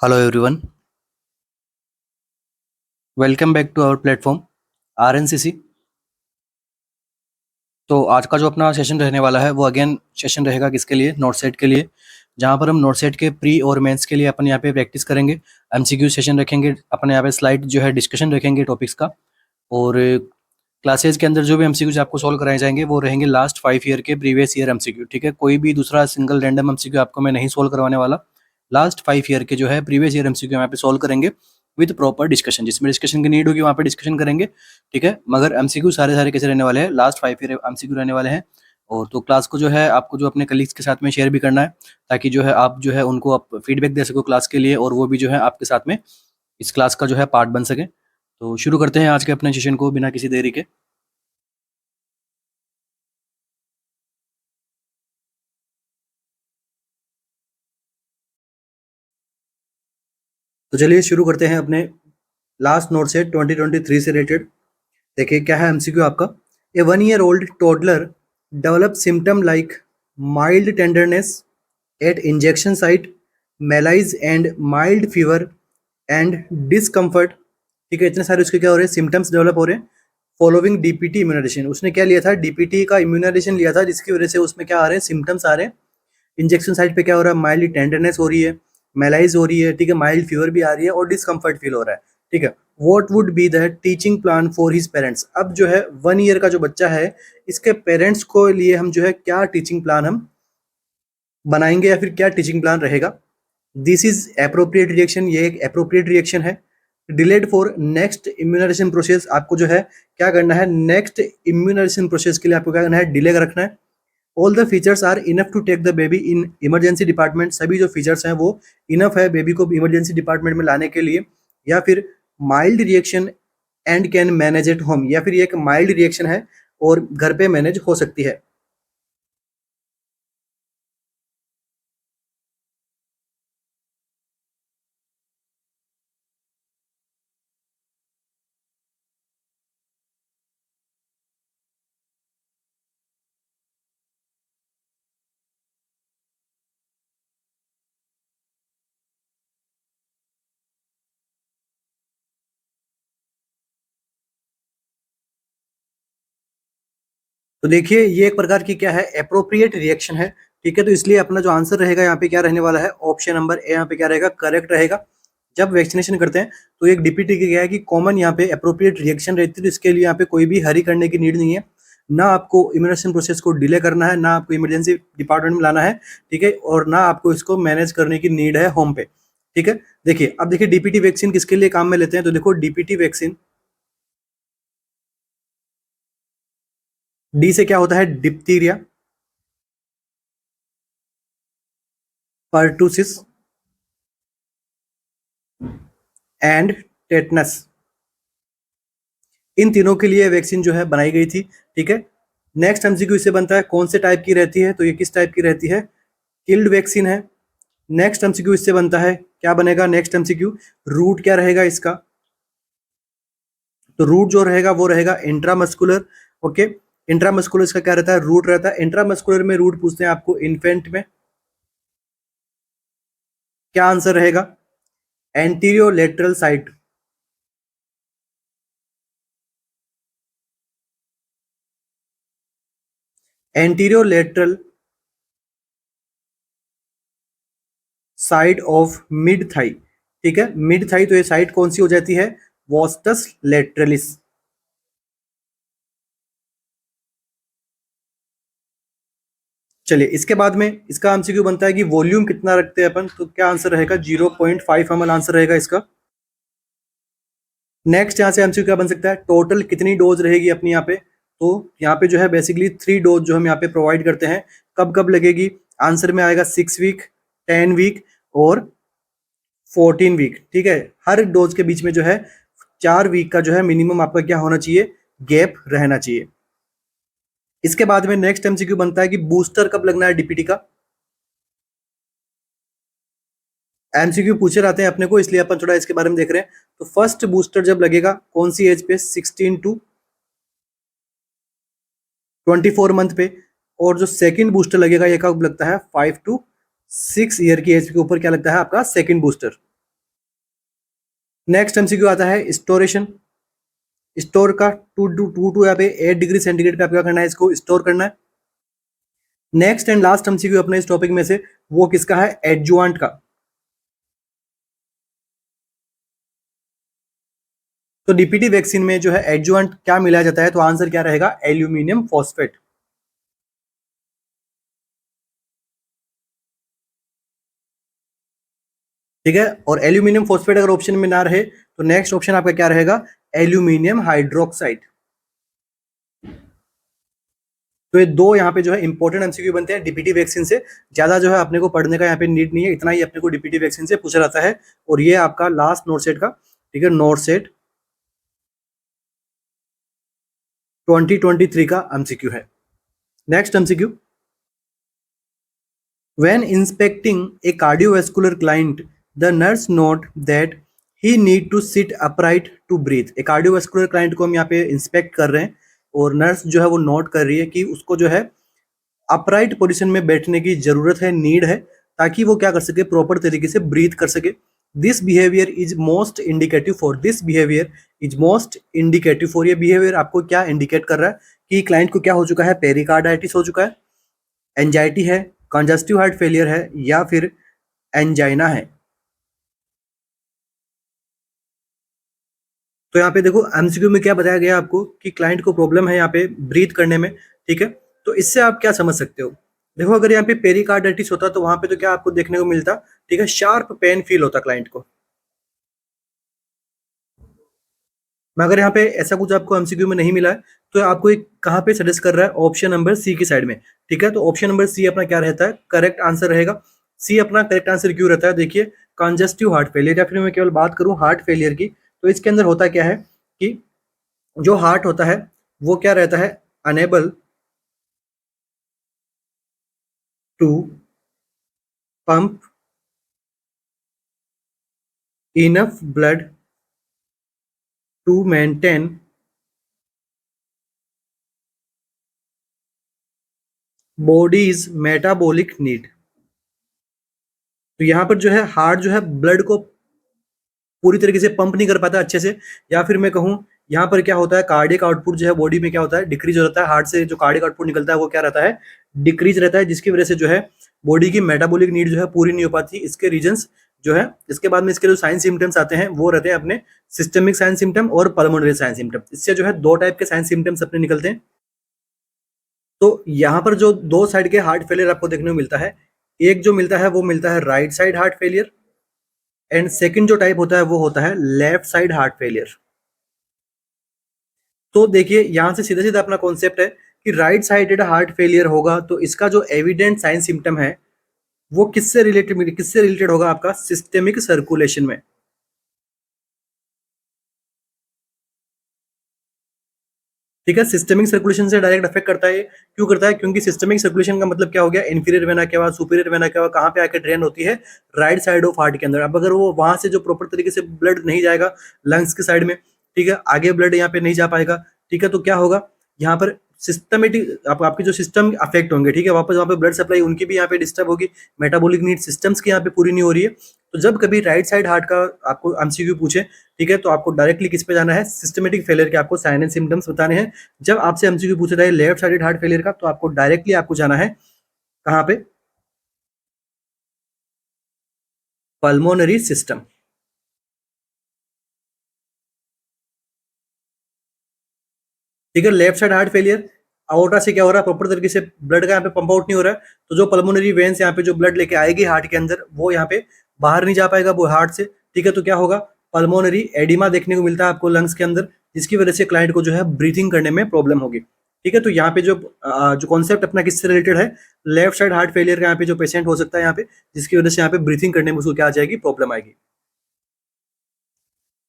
Hello everyone, welcome back to our platform RNCC. तो आज का जो अपना सेशन रहने वाला है वो अगेन सेशन रहेगा किसके लिए? नोट सेट के लिए, जहाँ पर हम नोट सेट के प्री और मेंस के लिए अपन यहाँ पे प्रैक्टिस करेंगे। एमसीक्यू सेशन रखेंगे, अपन यहाँ पे स्लाइड जो है डिस्कशन रखेंगे टॉपिक्स का। और क्लासेज के अंदर जो भी एमसीक्यूज आपको सॉल्व कराए जाएंगे वो रहेंगे लास्ट 5 ईयर के प्रीवियस ईयर एमसीक्यू। ठीक है, कोई भी दूसरा सिंगल रैंडम एमसीक्यू आपको मैं नहीं सॉल्व करवाने वाला। लास्ट 5 ईयर के जो है प्रीवियस ईयर एमसीक्यू यहाँ पे सॉल्व करेंगे विद प्रॉपर डिस्कशन। जिसमें डिस्कशन की नीड होगी वहाँ पे डिस्कशन करेंगे। ठीक है, मगर एमसीक्यू सारे सारे कैसे रहने वाले हैं? लास्ट 5 ईयर एमसीक्यू रहने वाले हैं। और तो क्लास को जो है आपको जो अपने कलीग्स के साथ में शेयर भी करना है, ताकि जो है आप जो है उनको आप फीडबैक दे सको क्लास के लिए, और वो भी जो है आपके साथ में इस क्लास का जो है पार्ट बन सके। तो शुरू करते हैं आज के अपने सेशन को बिना किसी देरी के। तो चलिए शुरू करते हैं अपने लास्ट नोट से 2023 से रिलेटेड। देखिए क्या है एमसीक्यू आपका। A 1 year old toddler develop symptom like mild tenderness at injection site, malaise and mild fever and discomfort. ठीक है, इतने सारे उसके क्या हो रहे हैं? सिम्टम्स डेवलप हो रहे हैं फॉलोइंग डीपीटी इम्यूनाइजेशन। उसने क्या लिया था? डीपीटी का इम्यूनाइजेशन लिया था, जिसकी वजह से उसमें क्या आ रहे हैं? सिम्टम्स आ रहे हैं। इंजेक्शन साइट पे क्या हो रहा है? माइल्ड टेंडरनेस हो रही है, मेलाइज हो रही है, ठीक है, माइल्ड फीवर भी आ रही है और डिस्कम्फर्ट फील हो रहा है। ठीक है, what would be the teaching plan for his parents. अब जो है 1 year का जो बच्चा है, इसके पेरेंट्स को लिए हम जो है क्या टीचिंग प्लान हम बनाएंगे, या फिर क्या टीचिंग प्लान रहेगा? दिस इज अप्रोप्रिएट रिएक्शन, ये एक अप्रोप्रिएट रिएक्शन है। Delayed for next immunization process, आपको जो है क्या करना है? नेक्स्ट इम्यूनाइजेशन प्रोसेस के लिए आपको क्या करना है? डिले रखना है। All the features are enough to take the baby in emergency department, सभी जो फीचर्स हैं वो इनफ है बेबी को इमरजेंसी डिपार्टमेंट में लाने के लिए। या फिर mild reaction and can manage at home, या फिर ये एक माइल्ड रिएक्शन है और घर पे मैनेज हो सकती है। तो देखिए ये एक प्रकार की क्या है? अप्रोप्रिएट रिएक्शन है। ठीक है, तो इसलिए अपना जो आंसर रहेगा यहाँ पे क्या रहने वाला है? ऑप्शन नंबर ए यहाँ पे क्या रहेगा? करेक्ट रहेगा। जब वैक्सीनेशन करते हैं तो एक डीपीटी की क्या है कि कॉमन यहाँ पे अप्रोप्रिएट रिएक्शन रहती है, तो इसके लिए यहाँ पे कोई भी हरी करने की नीड नहीं है। ना आपको इम्यूनेशन प्रोसेस को डिले करना है, ना आपको इमरजेंसी डिपार्टमेंट में लाना है। ठीक है, और ना आपको इसको मैनेज करने की नीड है होम पे। ठीक है, देखिए अब देखिए डीपीटी वैक्सीन किसके लिए काम में लेते हैं? तो देखो डीपीटी वैक्सीन, डी से क्या होता है? Diphtheria, pertussis and tetanus. इन तीनों के लिए वैक्सीन जो है बनाई गई थी। ठीक है, नेक्स्ट एमसीक्यू इससे बनता है कौन से टाइप की रहती है? तो ये किस टाइप की रहती है? किल्ड वैक्सीन है। नेक्स्ट एमसीक्यू इससे बनता है, क्या बनेगा नेक्स्ट एमसीक्यू? रूट क्या रहेगा इसका? तो रूट जो रहेगा वो रहेगा इंट्रामस्कुलर। ओके, इंट्रामस्कुलर इसका क्या रहता है? रूट रहता है। इंट्रामस्कुलर में रूट पूछते हैं आपको इन्फेंट में, क्या आंसर रहेगा? Anterolateral site. Anterolateral side of mid thigh. ठीक है, मिड थाई, तो ये साइड कौन सी हो जाती है? वॉस्टस लेटरलिस। चलिए इसके बाद में इसका एमसीक्यू बनता है कि वॉल्यूम कितना रखते हैं अपन, तो क्या आंसर रहेगा? 0.5 ml आंसर रहेगा इसका। नेक्स्ट यहाँ से एमसीक्यू क्या बन सकता है? टोटल कितनी डोज रहेगी अपनी यहाँ पे? तो यहाँ पे जो है बेसिकली 3 डोज जो हम यहाँ पे प्रोवाइड करते हैं। कब कब लगेगी? आंसर में आएगा 6 वीक, 10 वीक और 14 वीक। ठीक है, हर डोज के बीच में जो है 4 वीक का जो है मिनिमम आपका क्या होना चाहिए? गैप रहना चाहिए। इसके बाद में नेक्स्ट एमसीक्यू बनता है कि बूस्टर कब लगना है डीपीटी का? एमसीक्यू पूछे रहते हैं अपने को, इसलिए अपन थोड़ा इसके बारे में देख रहे हैं। तो फर्स्ट बूस्टर जब लगेगा कौन सी एज पे? 16 to 24 मंथ पे। और जो सेकंड बूस्टर लगेगा ये कब लगता है? 5 to 6 ईयर की एज के ऊपर क्या लगता है आपका सेकंड बूस्टर? नेक्स्ट एमसीक्यू आता है स्टोरेशन। स्टोर का टू यहाँ पे 8 डिग्री सेंटीग्रेड पे आपको क्या करना है, इसको स्टोर करना है। नेक्स्ट एंड लास्ट एमसीक्यू अपने इस टॉपिक में से वो किसका है, एडजुवांट का। तो डीपीटी वैक्सीन में जो है एडजुवांट क्या मिलाया जाता है, तो आंसर क्या रहेगा, एल्यूमिनियम फॉस्फेट। ठीक है, और एल्यूमिनियम फॉस्फेट अगर ऑप्शन में ना रहे तो नेक्स्ट ऑप्शन आपका क्या रहेगा, एल्यूमिनियम हाइड्रोक्साइड। तो ये दो यहाँ पे जो है इंपॉर्टेंट एमसीक्यू बनते हैं डीपीटी वैक्सीन से। ज्यादा जो है अपने को पढ़ने का यहाँ पे नीड नहीं है, इतना ही अपने को डीपीटी वैक्सीन से पूछा जाता है। और ये आपका लास्ट नोट सेट का, ठीक है, नोट सेट 2023 का एमसीक्यू है। Next MCQ, when inspecting a cardiovascular client the nurse note that he need to sit upright to breathe। एक कार्डियोवास्कुलर क्लाइंट को हम यहाँ पे इंस्पेक्ट कर रहे हैं और नर्स जो है वो नोट कर रही है कि उसको जो है अपराइट पोजीशन में बैठने की जरूरत है, नीड है, ताकि वो क्या कर सके, प्रॉपर तरीके से ब्रीथ कर सके। This behaviour is most indicative for, this behaviour is most indicative for, ये बिहेवियर आपको क्या इंडिकेट कर रहा है कि क्लाइंट को क्या हो चुका है, पेरिकार्डाइटिस हो चुका है, एंजाइटी है, कंजस्टिव हार्ट फेलियर है, या फिर एंजाइना है। तो यहाँ पे देखो एमसीक्यू में क्या बताया गया आपको कि क्लाइंट को प्रॉब्लम है यहाँ पे ब्रीथ करने में। ठीक है, तो इससे आप क्या समझ सकते हो, देखो अगर यहाँ पे पेरिकार्डाइटिस होता तो वहां पे तो क्या आपको देखने को मिलता, ठीक है, शार्प पेन फील होता क्लाइंट को। मगर यहाँ पे ऐसा कुछ आपको एमसीक्यू में नहीं मिला है, तो आपको एक कहाँ पे सजेस्ट कर रहा है, ऑप्शन नंबर सी की साइड में। ठीक है, तो ऑप्शन नंबर सी अपना क्या रहता है, करेक्ट आंसर रहेगा। सी अपना करेक्ट आंसर क्यों रहता है, देखिए कंजस्टिव हार्ट फेलियर, या फिर मैं केवल बात करूं हार्ट फेलियर की, तो इसके अंदर होता क्या है कि जो हार्ट होता है वो क्या रहता है, unable to pump enough blood to maintain body's metabolic need. तो यहाँ पर जो है हार्ट जो है ब्लड को पूरी तरीके से पंप नहीं कर पाता अच्छे से, या फिर मैं कहूँ यहाँ पर क्या होता है, कार्डियक आउटपुट जो है बॉडी में क्या होता है, डिक्रीज हो जाता है। हार्ट से जो कार्डियक आउटपुट निकलता है वो क्या रहता है, डिक्रीज रहता है, जिसकी वजह से जो है बॉडी की मेटाबॉलिक नीड जो है पूरी नहीं हो पाती। इसके रीजंस जो है, इसके बाद में इसके जो साइन सिम्टम्स आते हैं वो रहते हैं अपने सिस्टमिक साइन सिम्टम और पल्मोनरी साइन सिम्टम। इससे जो है दो टाइप के साइन सिम्टम्स अपने निकलते हैं। तो यहाँ पर जो दो साइड के हार्ट फेलियर आपको देखने को मिलता है, एक जो मिलता है वो मिलता है right side heart failure, and second जो टाइप होता है वो होता है लेफ्ट साइड हार्ट फेलियर। तो देखिए यहां से सीधा सीधा अपना कॉन्सेप्ट है कि राइट साइडेड हार्ट फेलियर होगा तो इसका जो एविडेंट साइन सिम्टम है वो किससे रिलेटेड होगा, आपका सिस्टेमिक सर्कुलेशन में। ठीक है, सिस्टमिक सर्कुलेशन से डायरेक्ट अफेक्ट करता है। क्यों करता है, क्योंकि सिस्टमिक सर्कुलेशन का मतलब क्या हो गया, इन्फीरियर वेना के बाद सुपीरियर वेना के बाद कहाँ पे आके ड्रेन होती है, राइट साइड ऑफ हार्ट के अंदर। अब अगर वो वहां से जो प्रॉपर तरीके से ब्लड नहीं जाएगा लंग्स के साइड में, ठीक है, आगे ब्लड यहाँ पे नहीं जा पाएगा। ठीक है, तो क्या होगा यहाँ पर, सिस्टमेटिक आपके जो सिस्टम अफेक्ट होंगे। ठीक है, वापस वहाँ पे ब्लड सप्लाई उनकी भी यहाँ पे डिस्टर्ब होगी, मेटाबॉलिक नीड सिस्टम्स की यहाँ पे पूरी नहीं हो रही है। तो जब कभी राइट साइड हार्ट का आपको एमसीक्यू पूछे, ठीक है, तो आपको डायरेक्टली किस पे जाना है, सिस्टमेटिक फेलियर के आपको साइन एंड सिम्टम्स बताने हैं। जब आपसे एमसीक्यू पूछा जाए लेफ्ट साइडेड हार्ट फेलियर का, तो आपको डायरेक्टली आपको जाना है कहाँ पे, पल्मोनरी सिस्टम। ठीक है, लेफ्ट साइड हार्ट फेलियर, अओर्टा से क्या हो रहा है, प्रॉपर तरीके से ब्लड का यहाँ पे पंप आउट नहीं हो रहा है, तो जो पल्मोनरी वेन्स यहाँ पे जो ब्लड लेके आएगी हार्ट के अंदर वो यहाँ पे बाहर नहीं जा पाएगा वो हार्ट से। ठीक है, तो क्या होगा, पल्मोनरी एडिमा देखने को मिलता है आपको लंग्स के अंदर, जिसकी वजह से क्लाइंट को जो है ब्रीथिंग करने में प्रॉब्लम होगी। ठीक है, तो यहाँ पे जो कॉन्सेप्ट अपना किससे रिलेटेड है, लेफ्ट साइड हार्ट फेलियर का यहाँ पे जो पेशेंट हो सकता है यहाँ पे, जिसकी वजह से यहाँ पे ब्रीथिंग करने में उसको क्या आ जाएगी, प्रॉब्लम आएगी।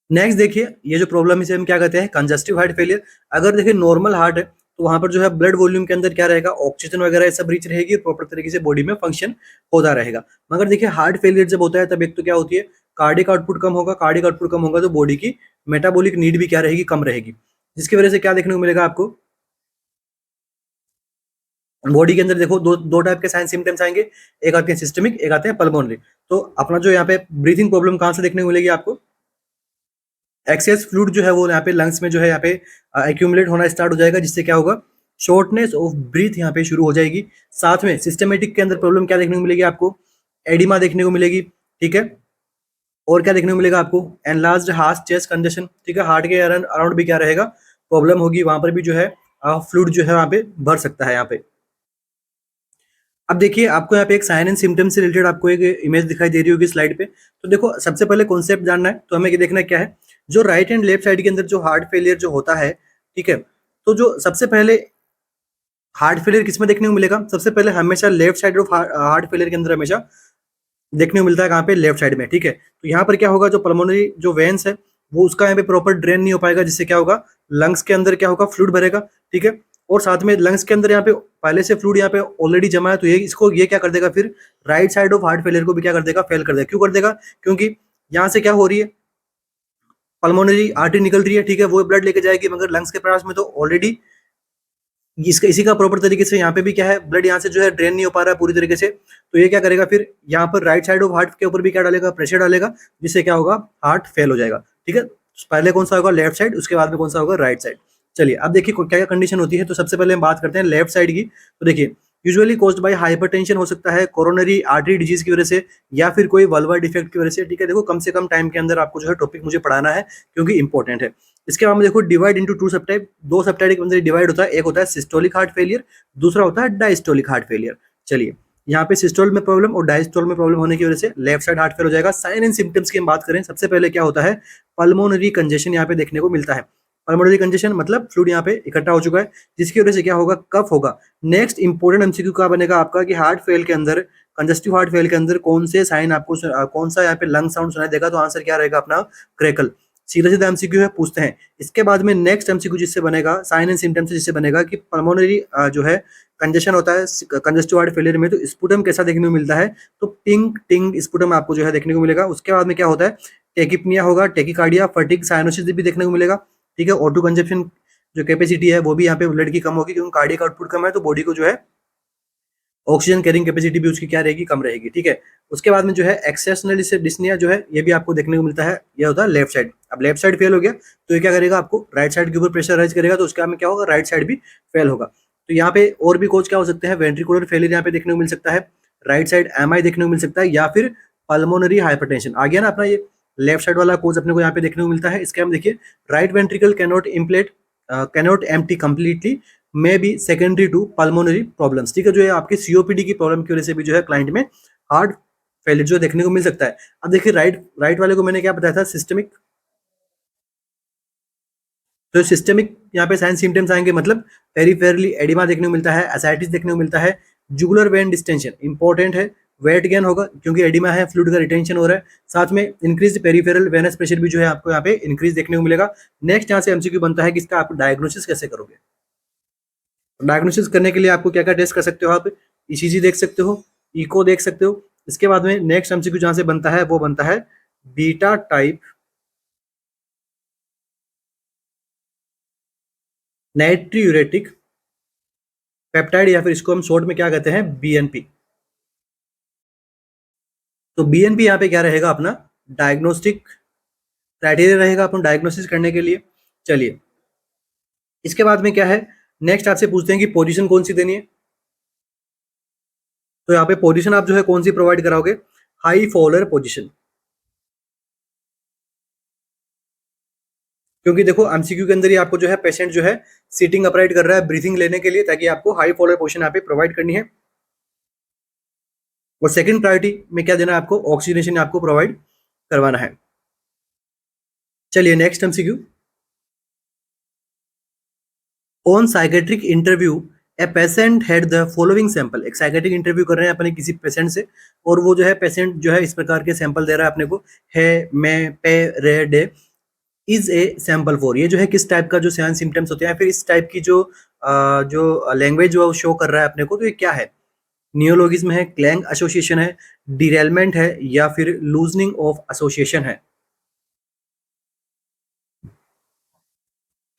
नेक्स्ट देखिए, ये जो प्रॉब्लम इसे हम क्या कहते हैं, कंजस्टिव हार्ट फेलियर। अगर देखिए नॉर्मल हार्ट है तो वहां पर जो है ब्लड वॉल्यूम के अंदर क्या रहेगा, ऑक्सीजन वगैरह ये सब रीच रहेगी, प्रॉपर तरीके से बॉडी में फंक्शन होता रहेगा। मगर देखिए हार्ट फेलियर जब होता है तब एक तो क्या होती है, कार्डिक आउटपुट कम होगा, कार्डिक आउटपुट कम होगा तो बॉडी की मेटाबॉलिक नीड भी क्या रहेगी, कम रहेगी, जिसकी वजह से क्या देखने को मिलेगा आपको, बॉडी के अंदर देखो दो दो टाइप के साइन सिम्टम्स आएंगे, एक आते हैं सिस्टमिक, एक आते हैं पल्मोनरी। तो अपना जो यहाँ पे ब्रीथिंग प्रॉब्लम कहाँ से देखने को मिलेगी आपको, एक्सेस फ्लूइड जो है वो यहाँ पे लंग्स में जो है यहाँ पे एक्यूमुलेट होना स्टार्ट हो जाएगा, जिससे क्या होगा, शॉर्टनेस ऑफ ब्रीथ यहाँ पे शुरू हो जाएगी। साथ में सिस्टमेटिक के अंदर प्रॉब्लम क्या देखने को मिलेगी आपको, एडिमा देखने को मिलेगी, ठीक है। और क्या देखने को मिलेगा आपको, एनलार्ज्ड हार्ट चेस्ट कंजेशन, ठीक है, हार्ट के अराउंड भी क्या रहेगा, प्रॉब्लम होगी, वहां पर भी जो है फ्लूइड जो है वहां पे भर सकता है यहाँ पे। अब देखिए आपको यहाँ पे एक साइन एंड सिम्टम्स से रिलेटेड आपको एक इमेज दिखाई दे रही होगी स्लाइड पे। तो देखो सबसे पहले कॉन्सेप्ट जानना है, तो हमें ये देखना क्या है, जो राइट एंड लेफ्ट साइड के अंदर जो हार्ट फेलियर जो होता है, ठीक है, तो जो सबसे पहले हार्ट फेलियर किसमें देखने को मिलेगा, सबसे पहले हमेशा left side of heart failure के अंदर हमेशा देखने को मिलता है, कहाँ पे, लेफ्ट साइड में, ठीक है। तो यहाँ पर क्या होगा, जो पल्मोनरी जो वेन्स है वो उसका यहाँ पे प्रॉपर ड्रेन नहीं हो पाएगा, जिससे क्या होगा, लंग्स के अंदर क्या होगा, फ्लूइड भरेगा, ठीक है। और साथ में लंग्स के अंदर यहाँ पे पहले से फ्लूइड यहाँ पे ऑलरेडी जमा है, तो ये क्या कर देगा, फिर right side of heart failure को भी क्या कर देगा, फेल कर देगा। क्यों कर देगा, क्योंकि यहाँ से क्या हो रही है, पल्मोनरी आर्टरी निकल रही है, ठीक है, वो ब्लड लेके जाएगी, मगर लंग्स के पास में तो ऑलरेडी इसी का प्रॉपर तरीके से यहाँ पे भी क्या है, ब्लड यहाँ से जो है ड्रेन नहीं हो पा रहा है पूरी तरीके से, तो ये क्या करेगा, फिर यहाँ पर राइट साइड ऑफ हार्ट के ऊपर भी क्या डालेगा, प्रेशर डालेगा, जिससे क्या होगा, हार्ट फेल हो जाएगा, ठीक है। पहले कौन सा होगा, लेफ्ट साइड, उसके बाद में कौन सा होगा, राइट साइड। चलिए अब देखिए क्या क्या कंडीशन होती है। तो सबसे पहले हम बात करते हैं लेफ्ट साइड की। तो देखिए यूजुअली कॉज्ड बाय हाइपरटेंशन हो सकता है, कोरोनरी आर्टरी डिजीज की वजह से, या फिर कोई वल्वर डिफेक्ट की वजह से, ठीक है। देखो कम से कम टाइम के अंदर आपको जो है टॉपिक मुझे पढ़ाना है, क्योंकि इंपॉर्टेंट है। इसके बाद में देखो डिवाइड इनटू टू सब टाइप, दो सब टाइप के अंदर डिवाइड होता है, एक होता है सिस्टोलिक हार्ट फेलियर, दूसरा होता है डायस्टोलिक हार्ट फेलियर। चलिए यहाँ पे सिस्टोल में प्रॉब्लम और डायस्टोल में प्रॉब्लम होने की वजह से लेफ्ट साइड हार्ट फेल हो जाएगा। साइन एंड सिम्टम्स की हम बात करें, सबसे पहले क्या होता है, पल्मोनरी कंजेशन यहाँ पे देखने को मिलता है। पल्मोनरी कंजेशन मतलब फ्लूइड यहाँ पे इकट्ठा हो चुका है, जिसकी वजह से क्या होगा, कफ होगा। नेक्स्ट इंपोर्टेंट एमसीक्यू क्या बनेगा आपका, कि हार्ट फेल के अंदर, कंजस्टिव हार्ट फेल के अंदर कौन से साइन आपको कौन सा यहाँ पे लंग साउंड सुनाई देगा, तो आंसर क्या रहेगा अपना, क्रैकल। सीधा सीधा एमसीक्यू है, पूछते हैं। इसके बाद में नेक्स्ट एमसीक्यू जिससे बनेगा, साइन एंड सिम्टम्स जिससे बनेगा, कि पल्मोनरी जो है कंजेशन होता है कंजस्टिव हार्ट फेलियर में, तो स्पुटम कैसा देखने को मिलता है, तो पिंक टिंग स्पुटम आपको जो है देखने को मिलेगा। उसके बाद में क्या होता है, टेकिपनिया होगा, टेकिकार्डिया, फटीग, साइनोसिस भी देखने को मिलेगा, ठीक है। ऑटो कंजप्शन जो कैपेसिटी है वो भी यहाँ पे ब्लड की कम होगी, क्योंकि कार्डियक आउटपुट कम है, तो बॉडी को जो है ऑक्सीजन कैरिंग कैपेसिटी भी उसकी क्या रहेगी, कम रहेगी, ठीक है। उसके बाद में जो है एक्सेशनल डिस्निया जो है ये भी आपको देखने को मिलता है, ये होता है लेफ्ट साइड। अब लेफ्ट साइड फेल हो गया तो ये क्या करेगा, आपको राइट साइड के ऊपर प्रेशर राइज करेगा, तो उसके बाद में क्या होगा, राइट साइड भी फेल होगा। तो यहाँ पे और भी कोच क्या हो सकते हैं, वेंट्रिकुलर फेलियर यहाँ पे देखने को मिल सकता है, राइट साइड एमआई देखने को मिल सकता है, या फिर पल्मोनरी हाइपरटेंशन। आ गया ना अपना ये लेफ्ट साइड वाला कोच अपने को यहाँ पे देखने को मिलता है। इसके हम देखिए, right ventricle cannot empty cannot empty completely, may be secondary to pulmonary problems, ठीक है। जो है आपकी सीओपीडी की प्रॉब्लम की वजह से भी जो है क्लाइंट में हार्ट फेलियर जो देखने को मिल सकता है। अब देखिए राइट राइट वाले को मैंने क्या बताया था, सिस्टमिक। तो सिस्टमिक यहाँ पे साइन सिम्टम्स आएंगे, मतलब पेरिफेरली एडिमा देखने को मिलता है, एसाइटिस देखने को मिलता है, जुगुलर वेन डिस्टेंशन इंपॉर्टेंट है, वेट गेन होगा क्योंकि एडिमा है, फ्लूइड का रिटेंशन हो रहा है, साथ में इंक्रीज पेरिफेरल वेनस प्रेशर भी जो है आपको यहाँ पे इंक्रीज देखने को मिलेगा। नेक्स्ट यहाँ से एमसीक्यू बनता है कि इसका आप डायग्नोसिस कैसे करोगे। डायग्नोसिस करने के लिए आपको क्या क्या टेस्ट कर सकते हो, आप ईसीजी देख सकते हो, इको देख सकते हो। इसके बाद में नेक्स्ट एमसीक्यू जहां से बनता है वो बनता है बीटा टाइप नाइट्रियूरेटिक पेप्टाइड, या फिर इसको हम शॉर्ट में क्या कहते हैं, बीएनपी। तो बीएनपी यहाँ पे क्या रहेगा, अपना डायग्नोस्टिक क्राइटेरिया रहेगा अपन डायग्नोसिस करने के लिए। चलिए इसके बाद में क्या है, नेक्स्ट आपसे पूछते हैं कि पोजीशन कौन सी देनी है। तो यहाँ पे पोजीशन आप जो है कौन सी प्रोवाइड कराओगे, हाई फॉलोअर पोजीशन। क्योंकि देखो एमसीक्यू के अंदर ही आपको जो है पेशेंट जो है सीटिंग अपराइट कर रहा है ब्रीथिंग लेने के लिए, ताकि आपको हाई फॉलोअर पोजीशन यहाँ पे प्रोवाइड करनी है। और सेकंड प्रायोरिटी में क्या देना है आपको, ऑक्सीजनेशन आपको प्रोवाइड करवाना है। चलिए next MCQ, on psychiatric interview a patient had the following sample. एक साइकेट्रिक इंटरव्यू कर रहे हैं अपने किसी पेशेंट से, और वो जो है पेशेंट जो है इस प्रकार के सैंपल दे रहा है अपने को, है मैं पे रे day is a sample for. ये जो है किस टाइप का जो साइन सिम्टम्स होते हैं, फिर इस टाइप की जो लैंग्वेज जो शो कर रहा है अपने को, तो ये क्या है, नियोलॉगिज्म है, क्लैंग एसोसिएशन है, डिरेलमेंट है, या फिर लूजनिंग ऑफ एसोसिएशन है।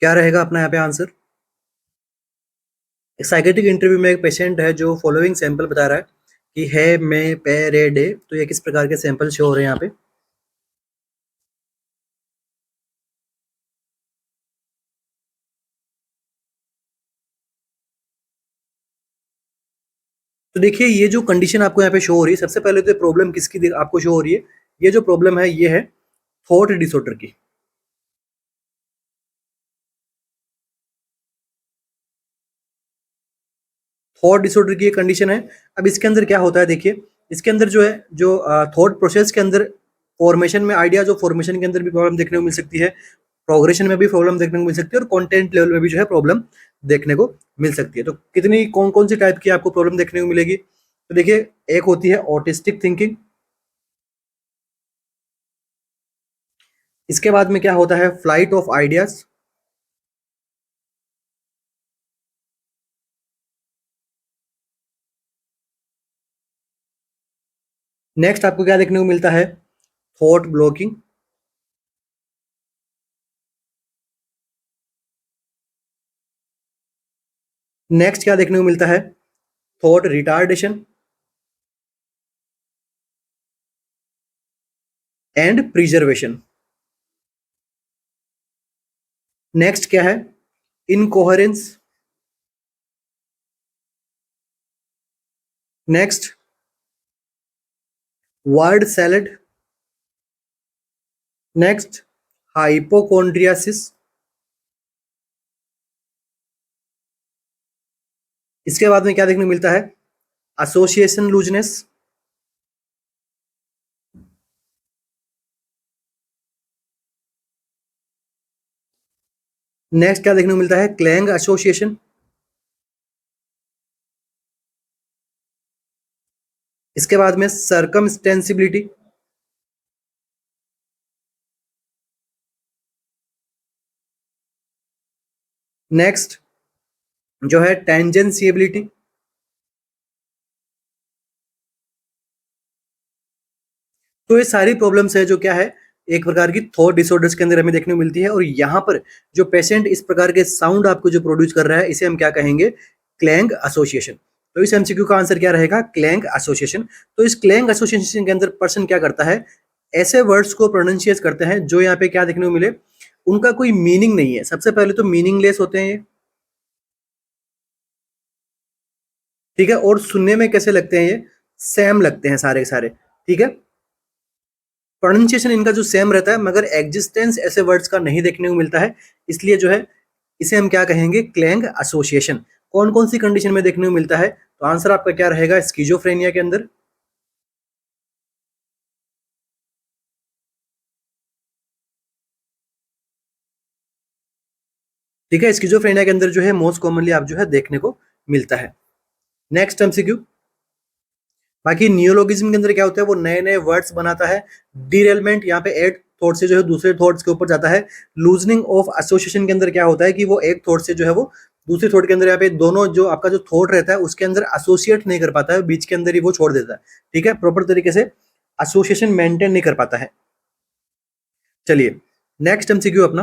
क्या रहेगा अपना यहाँ पे आंसर। साइकेट्रिक इंटरव्यू में एक पेशेंट है जो फॉलोइंग सैंपल बता रहा है कि है मैं पे रे डे, तो ये किस प्रकार के सैंपल शो हो रहे हैं यहाँ पे। तो देखिए ये जो कंडीशन आपको यहाँ पे शो हो रही है, सबसे पहले तो प्रॉब्लम किसकी आपको शो हो रही है, ये जो प्रॉब्लम है ये है थॉट डिसऑर्डर की। थॉट डिसऑर्डर की ये कंडीशन है। अब इसके अंदर क्या होता है देखिए, इसके अंदर जो है जो थॉट प्रोसेस के अंदर फॉर्मेशन में आइडिया जो फॉर्मेशन के अंदर भी प्रॉब्लम देखने को मिल सकती है, प्रोग्रेशन में भी प्रॉब्लम देखने को मिल सकती है और कंटेंट लेवल में भी जो है प्रॉब्लम देखने को मिल सकती है। तो कितनी कौन कौन सी टाइप की आपको प्रॉब्लम देखने को मिलेगी, तो देखिए एक होती है ऑटिस्टिक थिंकिंग, इसके बाद में क्या होता है फ्लाइट ऑफ आइडियाज, नेक्स्ट आपको क्या देखने को मिलता है थॉट ब्लॉकिंग, नेक्स्ट क्या देखने को मिलता है thought retardation and preservation, next क्या है incoherence, next word salad, next hypochondriasis, इसके बाद में क्या देखने को मिलता है एसोसिएशन लूजनेस, नेक्स्ट क्या देखने को मिलता है क्लैंग एसोसिएशन, इसके बाद में सर्कमस्टेंसिबिलिटी, नेक्स्ट जो है टेंजेंसिएबिलिटी, तो ये सारी प्रॉब्लम्स है जो क्या है एक प्रकार की थॉट डिसऑर्डर्स के अंदर हमें देखने को मिलती है। और यहाँ पर जो पेशेंट इस प्रकार के साउंड आपको जो प्रोड्यूस कर रहा है इसे हम क्या कहेंगे क्लैंग एसोसिएशन। तो इस एमसीक्यू का आंसर क्या रहेगा क्लैंग एसोसिएशन। तो इस क्लैंग एसोसिएशन के अंदर पर्सन क्या करता है ऐसे वर्ड्स को प्रोनाउंसिएट करते हैं जो यहाँ पे क्या देखने को मिले उनका कोई मीनिंग नहीं है। सबसे पहले तो मीनिंगलेस होते हैं ये, ठीक है, और सुनने में कैसे लगते हैं ये सेम लगते हैं सारे के सारे, ठीक है। प्रोनाउंसिएशन इनका जो सेम रहता है मगर एग्जिस्टेंस ऐसे वर्ड्स का नहीं देखने को मिलता है, इसलिए जो है इसे हम क्या कहेंगे क्लैंग एसोसिएशन। कौन कौन सी कंडीशन में देखने को मिलता है तो आंसर आपका क्या रहेगा स्किजोफ्रेनिया के अंदर, ठीक है, स्किजोफ्रेनिया के अंदर जो है मोस्ट कॉमनली आप जो है देखने को मिलता है। नेक्स्ट एमसीक्यू, बाकी नियोलॉगिज्म के अंदर क्या होता है वो नए नए वर्ड्स बनाता है, डिरेलमेंट यहाँ पे एक थॉट से जो है दूसरे थॉट्स के ऊपर जाता है, लूजनिंग ऑफ एसोसिएशन के अंदर क्या होता है कि वो एक थॉट से जो है वो दूसरे थॉट के अंदर यहाँ पे दोनों जो आपका जो थॉट रहता है उसके अंदर एसोसिएट नहीं कर पाता है, बीच के अंदर ही वो छोड़ देता है, ठीक है, प्रॉपर तरीके से एसोसिएशन मेंटेन नहीं कर पाता है। चलिए नेक्स्ट एमसीक्यू अपना,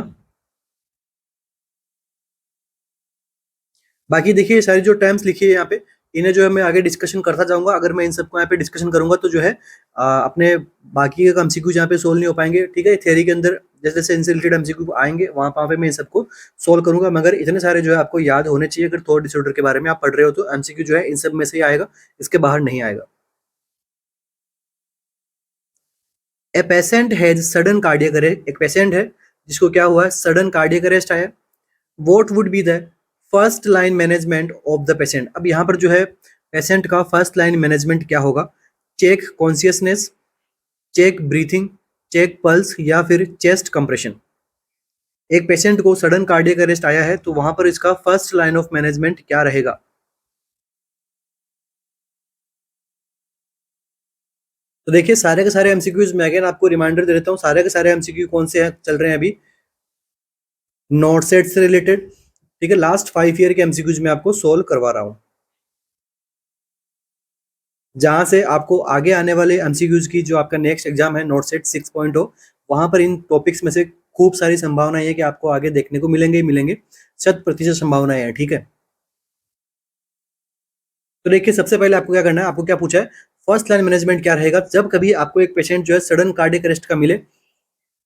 बाकी देखिए सारी जो टर्म्स लिखी है यहाँ पे इन्हें जो है मैं आगे डिस्कशन करता जाऊंगा। अगर मैं इन सबको यहाँ पे डिस्कशन करूंगा तो जो है अपने बाकी के एमसीक्यू यहाँ पे सोल्व नहीं हो पाएंगे, ठीक है। थ्योरी के अंदर जैसे जैसे इनसे रिलेटेड एमसीक्यू आएंगे वहां पे मैं इन सबको सोल्व करूंगा, मगर इतने सारे जो है आपको याद होने चाहिए। अगर थॉट डिसऑर्डर के बारे में आप पढ़ रहे हो तो एमसीक्यू जो है इन सब में से ही आएगा, इसके बाहर नहीं आएगा। A patient has sudden cardiac arrest, एक पेशेंट है जिसको क्या हुआ है सडन कार्डियक अरेस्ट आया, what would be the first line management of the patient. अब यहाँ पर जो है पेशेंट का फर्स्ट लाइन मैनेजमेंट क्या होगा, check consciousness, check breathing, check pulse या फिर चेस्ट कंप्रेशन। एक पेशेंट को सडन कार्डियक अरेस्ट आया है तो वहां पर इसका फर्स्ट लाइन ऑफ मैनेजमेंट क्या रहेगा। तो देखिए सारे के सारे एमसीक्यूज मैं अगेन आपको रिमाइंडर दे देता हूँ, सारे के सारे एमसीक्यू कौन से हैं चल रहे हैं अभी नोट सेट से रिलेटेड, ठीक है। लास्ट 5 ईयर के एमसीक्यूज में आपको सोल्व करवा रहा हूँ, जहां से आपको आगे आने वाले एमसीक्यूज की जो आपका नेक्स्ट एग्जाम है नोट सेट 6.0 वहां पर इन टॉपिक्स में से खूब सारी संभावनाएं है कि आपको आगे देखने को मिलेंगे ही मिलेंगे, 100% संभावनाएं हैं, ठीक है। तो देखिए सबसे पहले आपको क्या करना है, आपको क्या पूछा है फर्स्ट लाइन मैनेजमेंट क्या रहेगा जब कभी आपको एक पेशेंट जो है सडन कार्डियक अरेस्ट का मिले।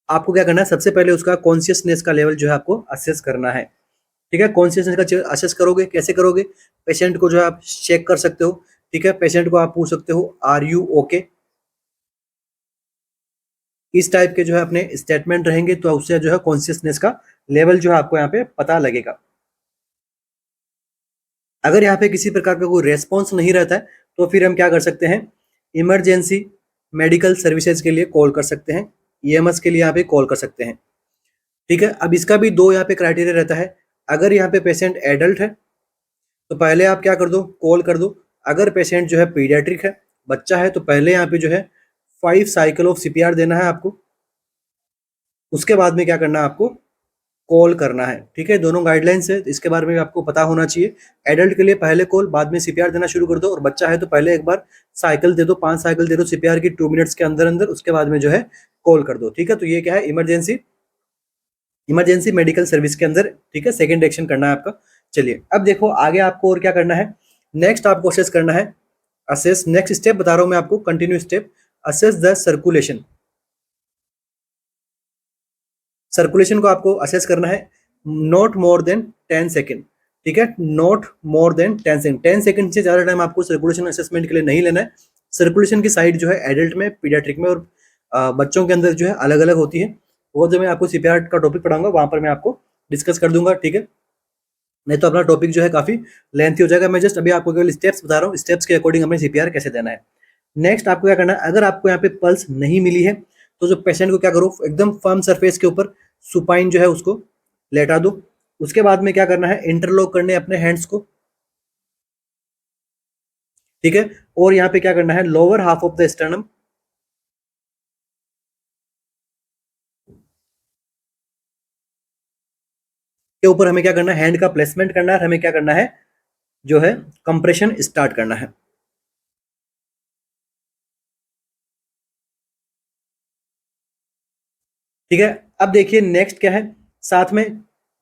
आपको क्या करना है सबसे पहले उसका कॉन्शियसनेस का लेवल जो है आपको असेस करना है, ठीक है। कॉन्शियसनेस का असेस करोगे कैसे करोगे, पेशेंट को जो है आप चेक कर सकते हो, ठीक है, पेशेंट को आप पूछ सकते हो आर यू ओके, इस टाइप के जो है अपने स्टेटमेंट रहेंगे, तो उससे जो है कॉन्शियसनेस का लेवल जो है आपको यहाँ पे पता लगेगा। अगर यहाँ पे किसी प्रकार का कोई रेस्पॉन्स नहीं रहता है, तो फिर हम क्या कर सकते हैं, इमरजेंसी मेडिकल सर्विसेज के लिए कॉल कर सकते हैं, ईएमएस के लिए यहाँ पे कॉल कर सकते हैं। ठीक है, अब इसका भी दो यहाँ पे क्राइटेरिया रहता है। अगर यहाँ पे पेशेंट एडल्ट है तो पहले आप क्या कर दो, कॉल कर दो। अगर पेशेंट जो है पीडियाट्रिक है, बच्चा है, तो पहले यहाँ पे जो है 5 साइकिल ऑफ सीपीआर देना है आपको, उसके बाद में क्या करना है आपको, कॉल करना है। ठीक है, दोनों गाइडलाइंस है, इसके बारे में आपको पता होना चाहिए। एडल्ट के लिए पहले कॉल, बाद में सीपीआर देना शुरू कर दो, और बच्चा है तो पहले एक बार साइकिल दे दो, 5 साइकिल दे दो सीपीआर की 2 मिनट्स के अंदर अंदर, उसके बाद में जो है कॉल कर दो। ठीक है, तो ये क्या है, इमरजेंसी मेडिकल सर्विस के अंदर। ठीक है, सेकेंड एक्शन करना है आपका। चलिए अब देखो आगे आपको और क्या करना है, नेक्स्ट आपको असेस करना है। असेस, नेक्स्ट स्टेप बता रहा हूं मैं आपको, continue step, assess the circulation. Circulation को आपको असेस करना है, नॉट मोर देन 10 सेकेंड। ठीक है, not more than 10 second, 10 second से ज्यादा टाइम आपको सर्कुलेशन असेसमेंट के लिए नहीं लेना है। सर्कुलेशन की साइड जो है एडल्ट में, पीडियाट्रिक में और बच्चों के अंदर जो है अलग अलग होती है। वो जो मैं आपको सीपीआर का टॉपिक पढ़ाऊंगा वहां पर मैं आपको डिस्कस कर दूंगा। ठीक है, नहीं तो अपना टॉपिक जो है काफी लेंथी हो जाएगा। मैं जस्ट अभी आपको केवल स्टेप्स बता रहा हूँ, स्टेप्स के अकॉर्डिंग हमें सीपीआर कैसे देना है। नेक्स्ट आपको क्या करना है, अगर आपको यहाँ पे पल्स नहीं मिली है, तो जो पेशेंट को क्या करो, एकदम फर्म सरफेस के ऊपर सुपाइन जो है उसको लेटा दो। उसके बाद में क्या करना है, इंटरलॉक करने अपने हैंड्स को। ठीक है, और यहाँ पे क्या करना है, lower half of the sternum, के ऊपर हमें क्या करना है, हैंड का प्लेसमेंट करना है, हमें क्या करना है, जो है कंप्रेशन स्टार्ट करना है। ठीक है, अब देखिए नेक्स्ट क्या है, साथ में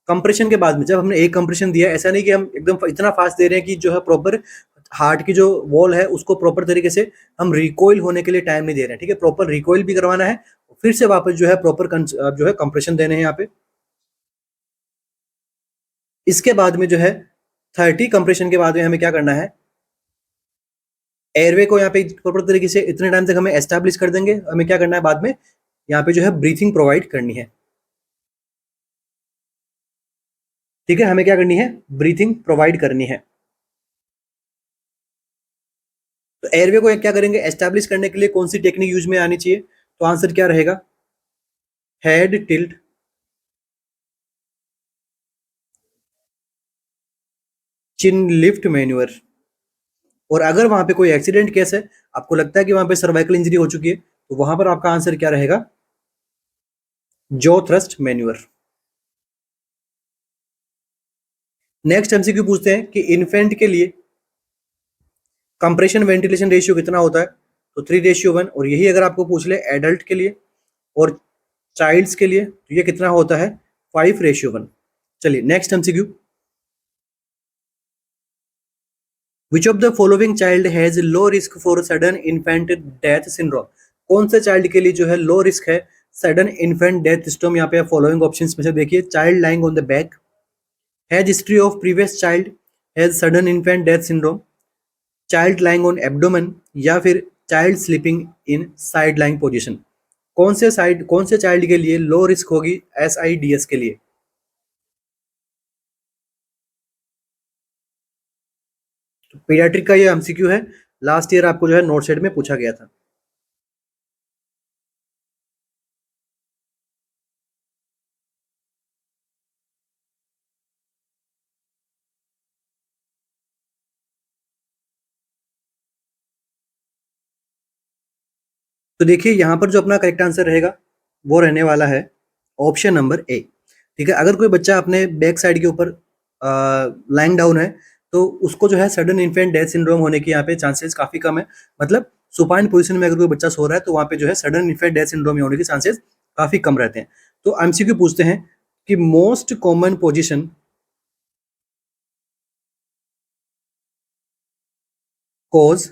कंप्रेशन के बाद में जब हमने एक कंप्रेशन दिया, ऐसा नहीं कि हम एकदम इतना फास्ट दे रहे हैं कि जो है प्रॉपर हार्ट की जो वॉल है उसको प्रॉपर तरीके से हम रिकॉइल होने के लिए टाइम नहीं दे रहे हैं। ठीक है, प्रॉपर रिकॉइल भी करवाना है, फिर से वापस जो है प्रॉपर जो है कंप्रेशन देने हैं यहाँ पे। इसके बाद में जो है 30 कंप्रेशन के बाद में हमें क्या करना है, एयरवे को यहाँ पे प्रॉपर तरीके से इतने टाइम तक हमें एस्टेब्लिश कर देंगे। हमें क्या करना है बाद में, यहाँ पे जो है ब्रीथिंग प्रोवाइड करनी है। ठीक है, हमें क्या करनी है, ब्रीथिंग प्रोवाइड करनी है। तो एयरवे को क्या करेंगे, एस्टैब्लिश करने के लिए कौन सी टेक्निक यूज में आनी चाहिए, तो आंसर क्या रहेगा, हेड टिल्ट, चिन लिफ्ट मैन्यूअर। और अगर वहां पे कोई एक्सीडेंट केस है, आपको लगता है कि वहां पे सर्वाइकल इंजरी हो चुकी है, तो वहां पर आपका आंसर क्या रहेगा, जो थ्रस्ट मैन्यूअर। नेक्स्ट एमसीक्यू पूछते हैं कि इन्फेंट के लिए कंप्रेशन वेंटिलेशन रेशियो कितना होता है, तो 3:1। और यही अगर आपको पूछ ले एडल्ट के लिए और चाइल्ड्स के लिए, तो ये कितना होता है, 5:1। चलिए next MCQ, which of the following child has low risk for sudden infant death syndrome. कौन से चाइल्ड के लिए जो है लो रिस्क है सडन इन्फेंट डेथ सिस्टम, यहाँ पे फॉलोइंग ऑप्शंस में से देखिए, child lying on the back, has history of previous child has sudden infant death syndrome, child lying on abdomen, या फिर child sleeping in side lying position. कौन से child के लिए लो रिस्क होगी SIDS के लिए। तो पीडियाट्रिक का ये एमसीक्यू है, लास्ट ईयर आपको जो है नोट सेट में पूछा गया था। तो देखिए यहाँ पर जो अपना करेक्ट आंसर रहेगा वो रहने वाला है ऑप्शन नंबर ए। ठीक है, अगर कोई बच्चा अपने बैक साइड के ऊपर लाइंग डाउन है, तो उसको जो है सडन इन्फेंट डेथ सिंड्रोम होने की यहाँ पे चांसेस काफी कम है। मतलब सुपाइन पोजीशन में अगर कोई बच्चा सो रहा है, तो वहाँ पे जो है सडन इन्फेंट डेथ सिंड्रोम होने के चांसेस काफी कम रहते हैं। तो एमसीक्यू पूछते हैं कि most common position cause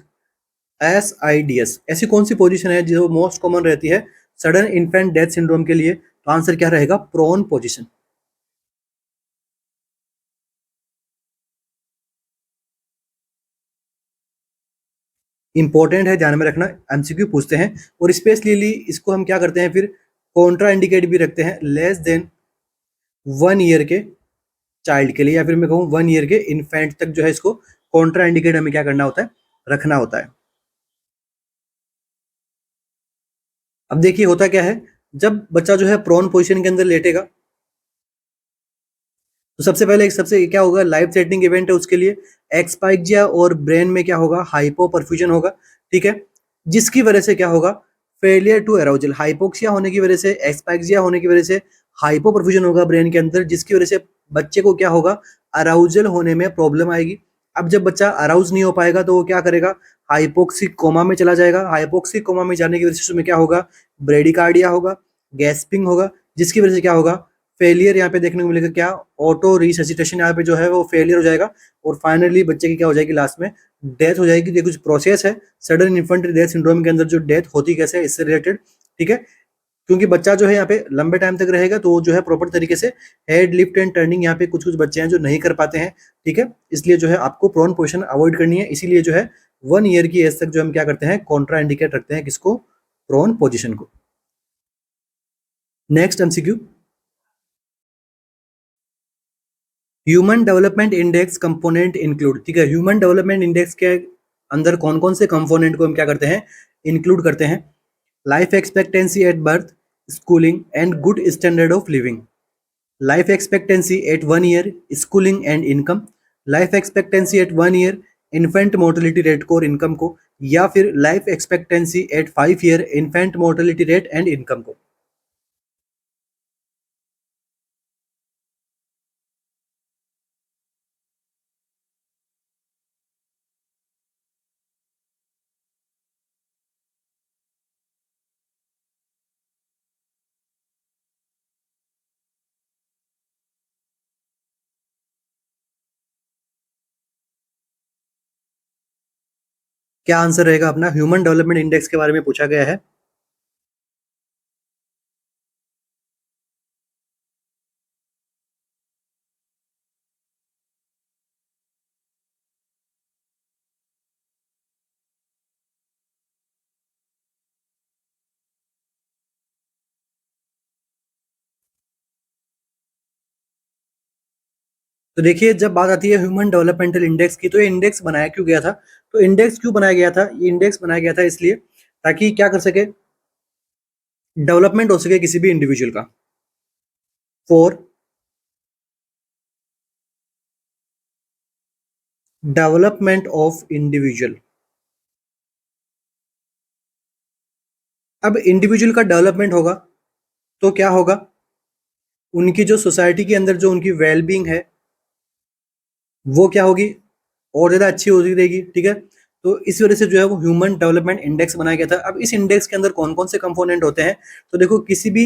SIDS, ऐसी कौन सी पोजीशन है जो मोस्ट कॉमन रहती है सडन इन्फेंट डेथ सिंड्रोम के लिए, तो आंसर क्या रहेगा, प्रोन पोजीशन। इंपॉर्टेंट है, ध्यान में रखना, एमसीक्यू पूछते हैं। और स्पेशली इसको हम क्या करते हैं फिर, कॉन्ट्रा इंडिकेट भी रखते हैं लेस देन 1 ईयर के चाइल्ड के लिए, या फिर मैं कहूँ 1 ईयर के इन्फेंट तक जो है इसको कॉन्ट्रा इंडिकेट हमें क्या करना होता है, रखना होता है। अब देखिए होता क्या है, जब बच्चा जो है प्रोन पोजीशन के अंदर लेटेगा तो सबसे पहले सबसे क्या होगा, लाइफ थ्रेटनिंग इवेंट है, उसके लिए एक्सपाइजिया और ब्रेन में क्या होगा, हाइपो परफ्यूजन होगा, ठीक है, जिसकी वजह से क्या होगा, फेलियर टू अराउजल, हाइपोक्सिया होने की वजह से, एक्सपाइजिया होने की वजह से हाइपो परफ्यूजन होगा ब्रेन के अंदर, जिसकी वजह से बच्चे को क्या होगा, अराउजल होने में प्रॉब्लम आएगी। अब जब बच्चा अराउज नहीं हो पाएगा तो वो क्या करेगा, हाइपोक्सिक कोमा में चला जाएगा। हाइपोक्सिक कोमा में जाने की वजह से उसमें क्या होगा, ब्रेडिकार्डिया होगा, गैस्पिंग होगा, जिसकी वजह से क्या होगा, फेलियर यहाँ पे देखने को मिलेगा, क्या ऑटो रिससिटेशन यहाँ पे जो है वो फेलियर हो जाएगा, और फाइनली बच्चे की क्या हो जाएगी, लास्ट में डेथ हो जाएगी। ये कुछ प्रोसेस है सडन इन्फेंट डेथ सिंड्रोम के अंदर, जो डेथ होती कैसे है इससे रिलेटेड, ठीक है, क्योंकि बच्चा जो है यहाँ पे लंबे टाइम तक रहेगा तो वो जो है प्रॉपर तरीके से हेड लिफ्ट एंड टर्निंग यहाँ पे कुछ कुछ बच्चे हैं जो नहीं कर पाते हैं, ठीक है, इसलिए जो है आपको प्रोन पोजिशन अवॉइड करनी है। इसीलिए जो है 1 ईयर की एज तक जो हम क्या करते हैं, कॉन्ट्रा इंडिकेट रखते हैं किसको, प्रोन पोजिशन को। Next MCQ, human development index component include, ठीक है, ह्यूमन डेवलपमेंट इंडेक्स के अंदर कौन कौन से कंपोनेंट को हम क्या करते हैं, इंक्लूड करते हैं, life expectancy at birth, schooling and good standard of living, life expectancy at 1 year, schooling and income, life expectancy at 1 year, infant mortality rate को और इनकम को, या फिर life expectancy at 5 year, infant mortality rate and income को। क्या answer रहेगा अपना, human development index के बारे में पूछा गया है। तो देखिए जब बात आती है ह्यूमन डेवलपमेंटल इंडेक्स की, तो ये इंडेक्स बनाया क्यों गया था, तो इंडेक्स क्यों बनाया गया था, ये इंडेक्स बनाया गया था इसलिए ताकि क्या कर सके, डेवलपमेंट हो सके किसी भी इंडिविजुअल का, फॉर डेवलपमेंट ऑफ इंडिविजुअल। अब इंडिविजुअल का डेवलपमेंट होगा तो क्या होगा, उनकी जो सोसाइटी के अंदर जो उनकी वेलबींग है वो क्या होगी, और ज़्यादा अच्छी होती रहेगी, ठीक है, तो इस वजह से जो है वो ह्यूमन डेवलपमेंट इंडेक्स बनाया गया था। अब इस इंडेक्स के अंदर कौन कौन से कंपोनेंट होते हैं, तो देखो किसी भी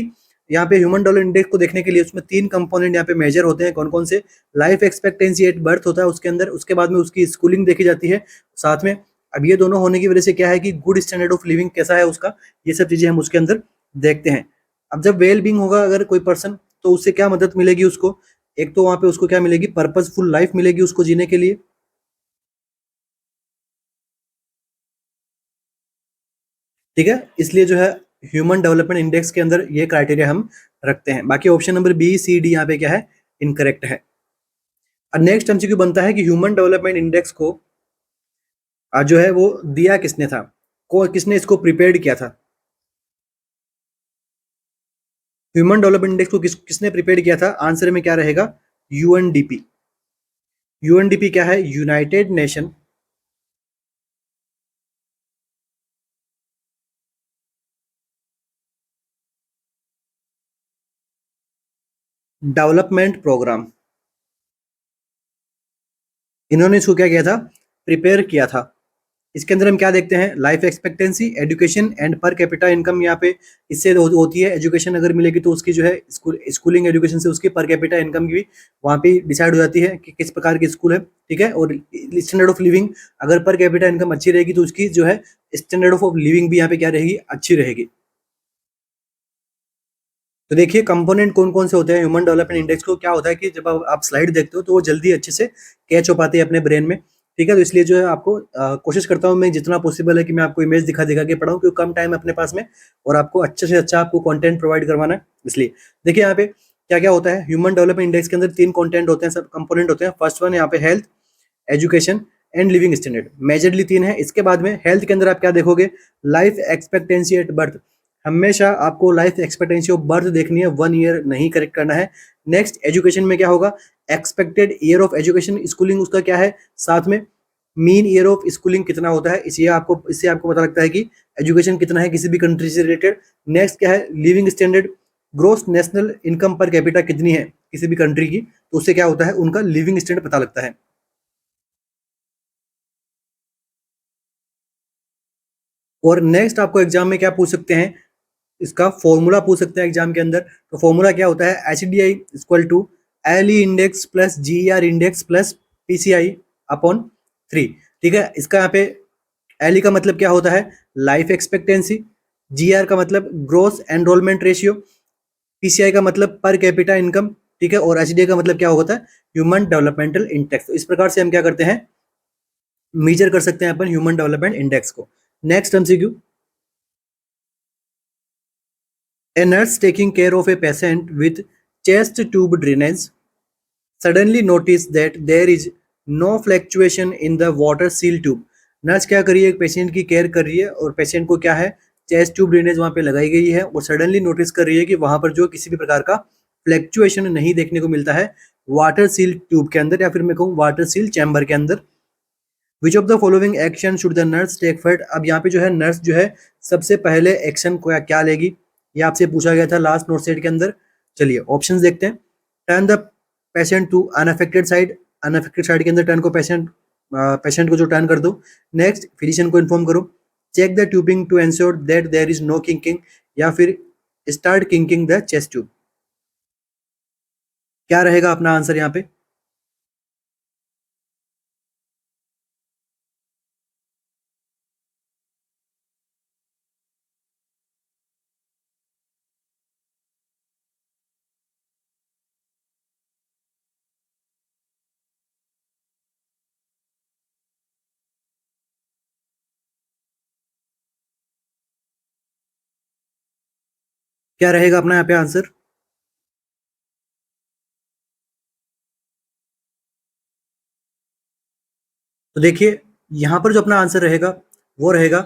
यहाँ पे ह्यूमन डेवलपमेंट इंडेक्स को देखने के लिए उसमें 3 कंपोनेंट यहाँ पे मेजर होते हैं, कौन कौन से, लाइफ एक्सपेक्टेंसी एट बर्थ होता है उसके अंदर, उसके बाद में उसकी स्कूलिंग देखी जाती है साथ में। अब ये दोनों होने की वजह से क्या है कि गुड स्टैंडर्ड ऑफ लिविंग कैसा है उसका, ये सब चीज़ें हम उसके अंदर देखते हैं। अब जब वेल बींग होगा अगर कोई पर्सन, तो उससे क्या मदद मिलेगी उसको, एक तो वहाँ पे उसको क्या मिलेगी, पर्पजफुल लाइफ मिलेगी उसको जीने के लिए, ठीक है, इसलिए जो है ह्यूमन डेवलपमेंट इंडेक्स के अंदर ये क्राइटेरिया हम रखते हैं। बाकी option number B C D यहाँ पे क्या है, इनकरेक्ट है। और नेक्स्ट एमसीक्यू बनता है कि ह्यूमन डेवलपमेंट इंडेक्स को जो है वो दिया किसने था, को किसने इसको प्रिपेयर्ड किया था, ह्यूमन डेवलपमेंट इंडेक्स को किसने प्रिपेयर किया था, आंसर में क्या रहेगा, यूएनडीपी। यूएनडीपी क्या है, यूनाइटेड नेशन डेवलपमेंट प्रोग्राम, इन्होंने इसको क्या किया था, प्रिपेयर किया था। इसके अंदर हम क्या देखते हैं, life expectancy, education and per capita income यहाँ पे इससे होती है, एजुकेशन अगर मिलेगी तो उसकी जो है स्कूलिंग एजुकेशन से उसकी पर कैपिटा इनकम की भी वहाँ पे डिसाइड हो जाती है कि किस प्रकार की स्कूल है, ठीक है, और स्टैंडर्ड ऑफ लिविंग, अगर पर कैपिटा इनकम अच्छी रहेगी तो उसकी जो है स्टैंडर्ड ऑफ लिविंग भी यहाँ पे क्या रहेगी, अच्छी रहेगी। तो देखिए कंपोनेंट कौन कौन से होते हैं ह्यूमन डेवलपमेंट इंडेक्स को, क्या होता है कि जब आप स्लाइड देखते हो तो वो जल्दी अच्छे से कैच हो पाते हैं अपने ब्रेन में। ठीक है, तो इसलिए जो है आपको कोशिश करता हूँ मैं जितना पॉसिबल है कि मैं आपको इमेज दिखा दिखा के पढ़ाऊँ, क्योंकि कम टाइम है अपने पास में और आपको अच्छे से अच्छा आपको कंटेंट प्रोवाइड करवाना है इसलिए। देखिए यहाँ पे क्या क्या होता है, ह्यूमन डेवलपमेंट इंडेक्स के अंदर 3 कंटेंट होते हैं, सब कंपोनेंट होते हैं। फर्स्ट वन यहाँ पे health, education and living standard, majorly 3 है। इसके बाद में हेल्थ के अंदर आप क्या देखोगे, लाइफ एक्सपेक्टेंसी एट बर्थ, हमेशा आपको लाइफ एक्सपेक्टेंसी ऑफ बर्थ देखनी है, 1 ईयर नहीं करेक्ट करना है। नेक्स्ट एजुकेशन में क्या होगा, expected year of education, schooling उसका क्या है, साथ में मीन ईयर ऑफ स्कूलिंग कितना होता है, इससे आपको पता लगता है कि एजुकेशन कितना है किसी भी कंट्री से रिलेटेड। नेक्स्ट क्या है, living standard, gross national income per capita कितनी है किसी भी कंट्री की, तो उससे क्या होता है, उनका लिविंग स्टैंडर्ड पता लगता है। और नेक्स्ट आपको एग्जाम में क्या पूछ सकते हैं, इसका फॉर्मूला पूछ सकते हैं एग्जाम के अंदर। तो फॉर्मूला क्या होता है, H D I equal to L E index plus G R index plus P C I upon 3। ठीक है, इसका यहाँ पे एल ई का मतलब क्या होता है, लाइफ एक्सपेक्टेंसी, जी आर का मतलब ग्रोस एनरोलमेंट रेशियो, पीसीआई का मतलब पर कैपिटा इनकम, ठीक है, और एच डी आई का मतलब क्या होता है, ह्यूमन डेवलपमेंटल इंडेक्स। तो इस प्रकार से हम क्या करते हैं, मेजर कर सकते हैं अपन ह्यूमन डेवलपमेंट इंडेक्स को। Next MCQ, a nurse taking care of a patient with chest tube drainage suddenly noticed that there is no fluctuation in the water seal tube। Nurse क्या कर रही है, एक पेशेंट की केयर कर रही है और पेशेंट को क्या है, चेस्ट ट्यूब ड्रेनेज वहां पे लगाई गई है और सडनली नोटिस कर रही है कि वहां पर जो किसी भी प्रकार का फ्लैक्चुएशन नहीं देखने को मिलता है वाटर सील ट्यूब के अंदर, या फिर मैं कहूँ वाटर सील चैम्बर के अंदर। Which of the following action should the nurse take first. अब यहाँ पे जो है नर्स जो है सबसे पहले एक्शन को क्या लेगी, ये आपसे पूछा गया था लास्ट नोट सेट के अंदर। चलिए ऑप्शंस देखते हैं। Turn the patient to unaffected side, unaffected side के अंदर टर्न को पेशेंट को जो टर्न कर दो। नेक्स्ट फिजिशियन को इन्फॉर्म करो। Check the tubing to ensure that there is no kinking, या फिर start kinking the chest tube. क्या रहेगा अपना आंसर यहाँ पे, क्या रहेगा अपना यहाँ पे आंसर। तो देखिए यहाँ पर जो अपना आंसर रहेगा वो रहेगा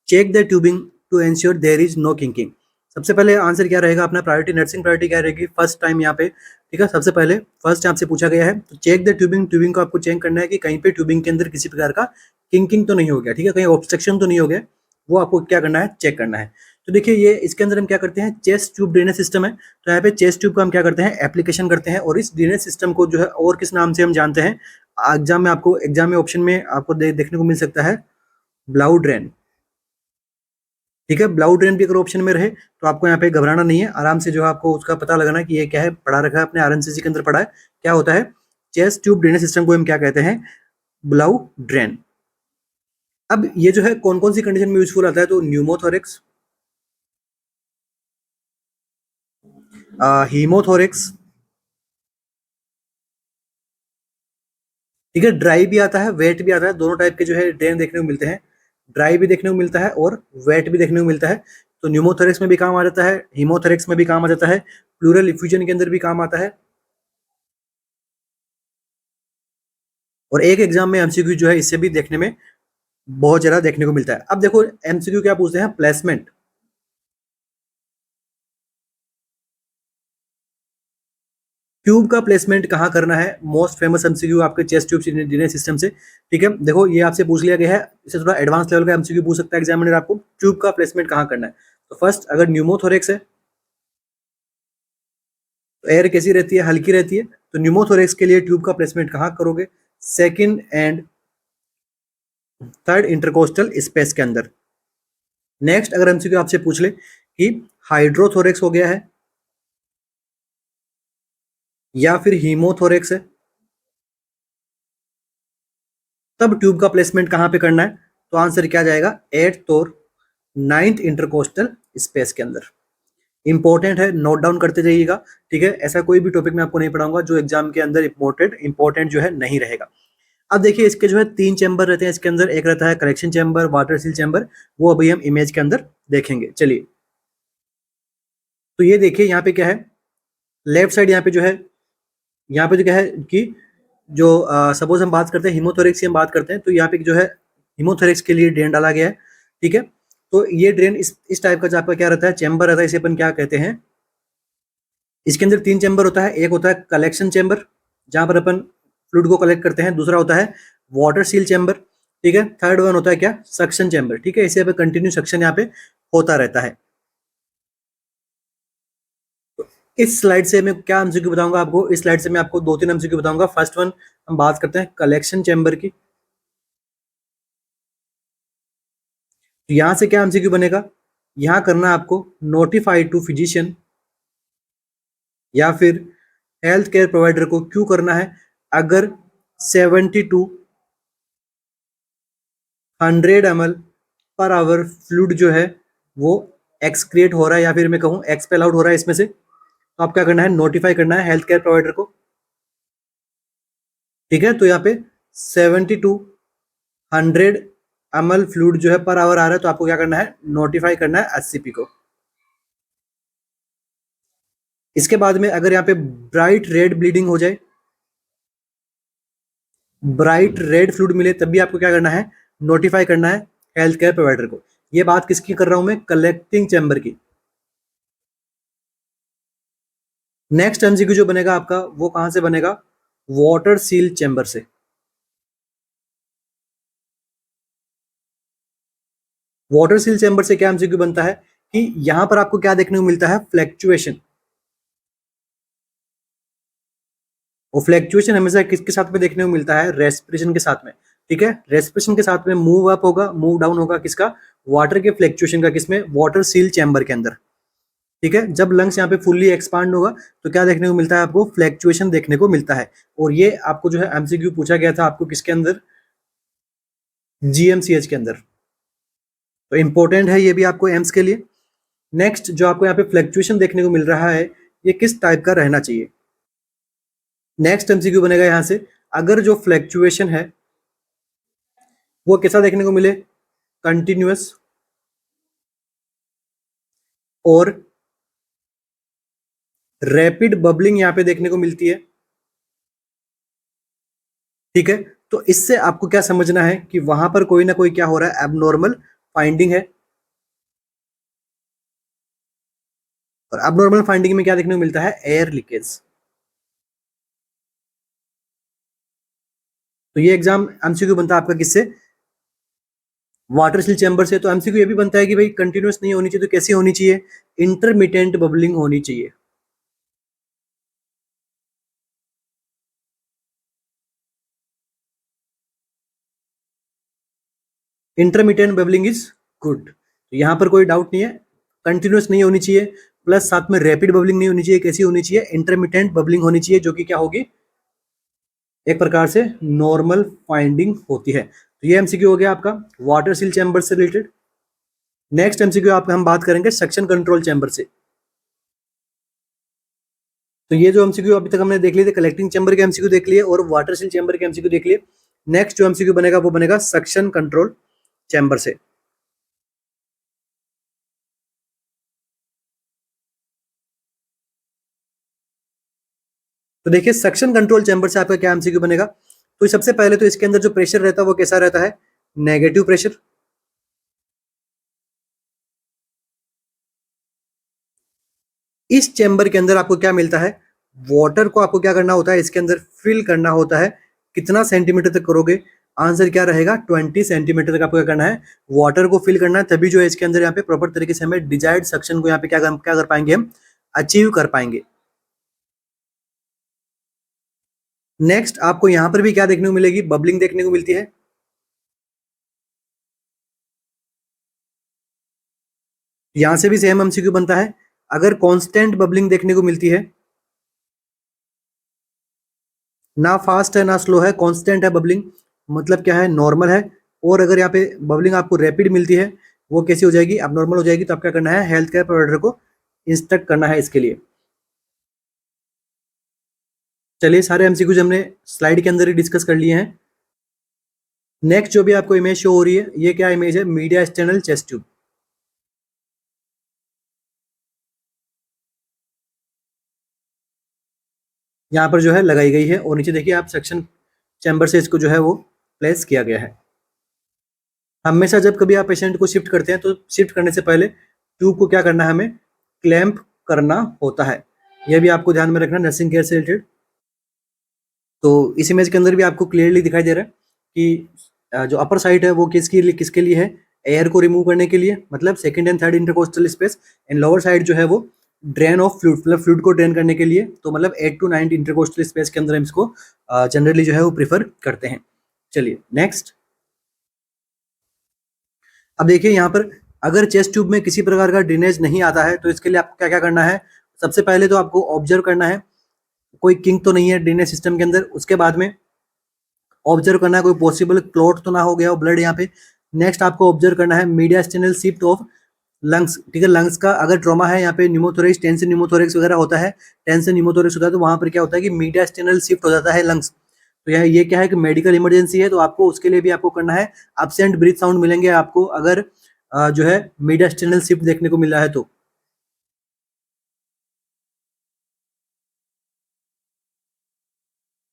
check the tubing to ensure there is no kinking. सबसे पहले आंसर क्या रहेगा अपना, प्रायोरिटी नर्सिंग प्रायोरिटी क्या रहेगी, फर्स्ट टाइम यहाँ पे, ठीक है, सबसे पहले फर्स्ट आपसे पूछा गया है तो चेक द ट्यूबिंग, ट्यूबिंग को आपको चेक करना है कि कहीं पे ट्यूबिंग के अंदर किसी प्रकार का किंकिंग तो नहीं हो गया, ठीक है, कहीं ऑब्स्ट्रक्शन तो नहीं हो गया, वो आपको क्या करना है, चेक करना है। तो देखिए ये इसके अंदर हम क्या करते हैं, चेस्ट ट्यूब ड्रेनेज सिस्टम है, तो यहाँ पे चेस्ट ट्यूब का हम क्या करते हैं, एप्लीकेशन करते हैं, और इस ड्रेनेज सिस्टम को जो है और किस नाम से हम जानते हैं, एग्जाम में ऑप्शन में आपको देखने को मिल सकता है ब्लाउ ड्रेन। ठीक है, ब्लाउ ड्रेन भी अगर ऑप्शन में रहे तो आपको यहाँ पे घबराना नहीं है, आराम से जो है आपको उसका पता लगाना कि ये क्या है, पढ़ा रखा है अपने आरएनसीसी के अंदर पढ़ा है, क्या होता है चेस्ट ट्यूब ड्रेनेज सिस्टम को हम क्या कहते हैं, ब्लाउ ड्रेन। अब ये जो है कौन कौन सी कंडीशन में यूजफुल आता है, तो न्यूमोथोरिक्स, हीमोथोरिक्स, ठीक है, ड्राई भी आता है वेट भी आता है, दोनों टाइप के जो है ड्रेन देखने को मिलते हैं, ड्राई भी देखने को मिलता है और वेट भी देखने को मिलता है। तो न्यूमोथोरिक्स में भी काम आ जाता है, हीमोथोरिक्स में भी काम आ जाता है, प्लूरल इफ्यूजन के अंदर भी काम आता है। और एक एग्जाम में एमसीक्यू जो है इससे भी देखने में बहुत ज्यादा देखने को मिलता है। अब देखो एमसीक्यू क्या पूछते हैं, प्लेसमेंट। ट्यूब का प्लेसमेंट कहाँ करना है, मोस्ट फेमस एमसीक्यू आपके चेस्ट ट्यूब ड्रेनेज सिस्टम से। ठीक है, देखो ये आपसे पूछ लिया गया है, इससे थोड़ा एडवांस लेवल का एमसीक्यू पूछ सकता है एग्जामिनर आपको, ट्यूब का प्लेसमेंट कहाँ करना है। तो फर्स्ट अगर न्यूमोथोरेक्स है तो एयर कैसी रहती है, हल्की रहती है, तो न्यूमोथोरेक्स के लिए ट्यूब का प्लेसमेंट कहाँ करोगे, second and third intercostal space के अंदर। नेक्स्ट अगर एमसीक्यू आपसे पूछ ले कि हाइड्रोथोरेक्स हो गया है या फिर हीमोथोरेक्स है, तब ट्यूब का प्लेसमेंट कहाँ पे करना है, तो आंसर क्या जाएगा, एट्थ और नाइन्थ इंटरकोस्टल स्पेस के अंदर। इंपॉर्टेंट है, नोट डाउन करते जाइएगा। ठीक है, ऐसा कोई भी टॉपिक मैं आपको नहीं पढ़ाऊंगा जो एग्जाम के अंदर इंपॉर्टेंट जो है नहीं रहेगा। अब देखिए इसके जो है 3 चैम्बर रहते हैं इसके अंदर, एक रहता है collection chamber, water seal chamber, वो अभी हम इमेज के अंदर देखेंगे। चलिए, तो ये देखिए यहाँ पे क्या है, लेफ्ट साइड यहाँ पे जो है, यहाँ पे जो क्या है कि जो सपोज हम बात करते हैं हीमोथोरेक्स की हम बात करते हैं, तो यहाँ पे जो है हीमोथोरेक्स के लिए ड्रेन डाला गया है, ठीक है। तो ये ड्रेन इस टाइप का जो आपका क्या रहता है, चैम्बर रहता है, इसे अपन क्या कहते हैं, इसके अंदर 3 चैम्बर होता है। एक होता है कलेक्शन चैम्बर, जहाँ पर अपन फ्लूइड को कलेक्ट करते हैं, दूसरा होता है वाटर सील चैम्बर, ठीक है, थर्ड वन होता है क्या, सक्शन चैम्बर, ठीक है। इसे पे कंटिन्यू सक्शन यहाँ पे होता रहता है। इस स्लाइड से मैं क्या एमसीक्यू बताऊंगा आपको, इस स्लाइड से मैं आपको 2-3 एमसीक्यू बताऊंगा। फर्स्ट वन हम बात करते हैं कलेक्शन चैम्बर की। तो यहां से क्या एमसीक्यू बनेगा, यहां करना है आपको नोटिफाई टू फिजिशियन या फिर हेल्थ केयर प्रोवाइडर को क्यों करना है, अगर 70 to 100 ml per hour fluid जो है वो एक्सक्रिएट हो रहा है या फिर मैं कहूँ एक्सपेल आउट हो रहा है इसमें से, तो आप क्या करना है, नोटिफाई करना है हेल्थ केयर प्रोवाइडर को, ठीक है। तो यहाँ पे 70 टू 100 ml फ्लूइड जो है पर आवर आ रहा है, तो आपको क्या करना है, नोटिफाई करना है एससीपी को। इसके बाद में अगर यहाँ पे ब्राइट रेड ब्लीडिंग हो जाए, ब्राइट रेड फ्लूइड मिले, तब भी आपको क्या करना है, नोटिफाई करना है हेल्थ केयर प्रोवाइडर को। ये बात किसकी कर रहा हूं मैं, कलेक्टिंग चैम्बर की। नेक्स्ट एमसीक्यू जो बनेगा आपका वो कहां से बनेगा, वाटर सील चैम्बर से। वाटर सील चैम्बर से क्या एमसीक्यू बनता है कि यहां पर आपको क्या देखने को मिलता है, फ्लैक्चुएशन। वो फ्लैक्चुएशन हमेशा किसके साथ में देखने को मिलता है, रेस्पिरेशन के साथ में, ठीक है। रेस्पिरेशन के साथ में मूव अप होगा, मूव डाउन होगा, किसका, वाटर के फ्लैक्चुएशन का, किसमें, वाटर सील चैम्बर के अंदर, ठीक है। जब लंग्स यहाँ पे फुल्ली एक्सपांड होगा तो क्या देखने को मिलता है, आपको फ्लैक्चुएशन देखने को मिलता है। और ये आपको जो है एमसीक्यू पूछा गया था आपको किसके अंदर, जीएमसीएच के अंदर, तो इंपॉर्टेंट है ये भी आपको एम्स के लिए। नेक्स्ट जो आपको यहाँ पे फ्लैक्चुएशन देखने को मिल रहा है, ये किस टाइप का रहना चाहिए। नेक्स्ट एमसीक्यू बनेगा यहाँ से, अगर जो फ्लैक्चुएशन है वो कैसा देखने को मिले, कंटिन्यूअस और रैपिड बबलिंग यहाँ पे देखने को मिलती है, ठीक है। तो इससे आपको क्या समझना है कि वहां पर कोई ना कोई क्या हो रहा है, एबनॉर्मल फाइंडिंग है। और एबनॉर्मल फाइंडिंग में क्या देखने को मिलता है, एयर लीकेज। तो ये एग्जाम एमसीक्यू बनता है आपका किससे, वाटर सील चैम्बर से। तो एमसीक्यू ये भी बनता है कि भाई कंटिन्यूअस नहीं होनी चाहिए, तो कैसी होनी चाहिए, इंटरमिटेंट बबलिंग होनी चाहिए। इंटरमिटेंट बबलिंग इज गुड, तो यहाँ पर कोई डाउट नहीं है, कंटिन्यूअस नहीं होनी चाहिए, प्लस साथ में रैपिड बबलिंग नहीं होनी चाहिए, कैसी होनी चाहिए, इंटरमिटेंट बबलिंग होनी चाहिए, जो कि क्या होगी, एक प्रकार से नॉर्मल फाइंडिंग होती है। तो ये एमसीक्यू हो गया आपका वाटर सील चैम्बर से रिलेटेड। नेक्स्ट एमसीक्यू आपका हम बात करेंगे सक्शन कंट्रोल चैम्बर से। तो ये जो एमसीक्यू अभी तक हमने देख लिए थे, कलेक्टिंग चैम्बर के एमसीक्यू देख लिए और वाटर सील चैम्बर के एमसीक्यू देख लिए। नेक्स्ट जो एमसीक्यू बनेगा वो बनेगा सक्शन कंट्रोल चैम्बर से। तो देखिए सक्शन कंट्रोल चैम्बर से आपका क्या एमसीक्यू बनेगा, तो सबसे पहले तो इसके अंदर जो प्रेशर रहता है वो कैसा रहता है, नेगेटिव प्रेशर। इस चैम्बर के अंदर आपको क्या मिलता है, वाटर को आपको क्या करना होता है, इसके अंदर फिल करना होता है। कितना सेंटीमीटर तक करोगे, आंसर क्या रहेगा, 20 सेंटीमीटर तक आपको क्या करना है, वाटर को फिल करना है। तभी जो है इसके अंदर यहाँ पे प्रॉपर तरीके से हमें डिजायर्ड सक्शन को यहाँ पे क्या कर पाएंगे, हम अचीव कर पाएंगे। नेक्स्ट आपको यहाँ पर भी क्या देखने को मिलेगी, बबलिंग देखने को मिलती है। यहां से भी सेम एमसीक्यू बनता है, अगर कांस्टेंट बबलिंग देखने को मिलती है, ना फास्ट है ना स्लो है, कांस्टेंट है बबलिंग, मतलब क्या है, नॉर्मल है। और अगर यहाँ पे बबलिंग आपको रैपिड मिलती है, वो कैसी हो जाएगी, अब नॉर्मल हो जाएगी। तो आप क्या करना है, हेल्थ केयर प्रोवाइडर को इंस्ट्रक्ट करना है इसके लिए। चलिए सारे एमसीक्यूज हमने स्लाइड के अंदर ही डिस्कस कर लिए हैं। नेक्स्ट जो भी आपको इमेज शो हो रही है, ये क्या इमेज है, मीडिया एक्सटर्नल चेस्ट ट्यूब। यहाँ पर जो है लगाई गई है और नीचे देखिए आप सेक्शन चैम्बर से इसको जो है वो प्लेस किया गया है। हमेशा जब कभी आप पेशेंट को शिफ्ट करते हैं तो शिफ्ट करने से पहले ट्यूब को क्या करना है, हमें क्लैंप करना होता है। यह भी आपको ध्यान में रखना नर्सिंग केयर से रिलेटेड। तो इस इमेज के अंदर भी आपको क्लियरली दिखाई दे रहा है कि जो अपर साइड है वो किसके लिए है, एयर को रिमूव करने के लिए, मतलब second and third intercostal space. And lower side जो है वो ड्रेन ऑफ फ्लूइड, मतलब फ्लूइड को ड्रेन करने के लिए। तो मतलब 8 to 9 इंटरकोस्टल स्पेस के अंदर हम इसको जनरली जो है वो प्रीफर करते हैं। चलिए नेक्स्ट। अब देखिए यहाँ पर अगर चेस्ट ट्यूब में किसी प्रकार का ड्रेनेज नहीं आता है तो इसके लिए आपको क्या क्या करना है। सबसे पहले तो आपको ऑब्जर्व करना है कोई किंक तो नहीं है ड्रेनेज सिस्टम के अंदर। उसके बाद में ऑब्जर्व करना है कोई पॉसिबल क्लॉट तो ना हो गया हो ब्लड यहाँ पे। नेक्स्ट आपको ऑब्जर्व करना है media external shift of lungs. ठीक है, लंग्स का अगर ट्रॉमा है यहाँ पे, न्यूमोथोरेक्स, टेंशन न्यूमोथोरेक्स वगैरह होता है, टेंशन न्यूमोथोरेक्स होता है तो वहां पर क्या होता है कि मीडिया एक्सटर्नल शिफ्ट हो जाता है लंग्स। तो ये क्या है कि मेडिकल इमरजेंसी है, तो आपको उसके लिए भी आपको करना है। एब्सेंट ब्रीथ साउंड मिलेंगे आपको अगर जो है मीडिया एक्सटर्नल शिफ्ट देखने को मिल रहा है तो।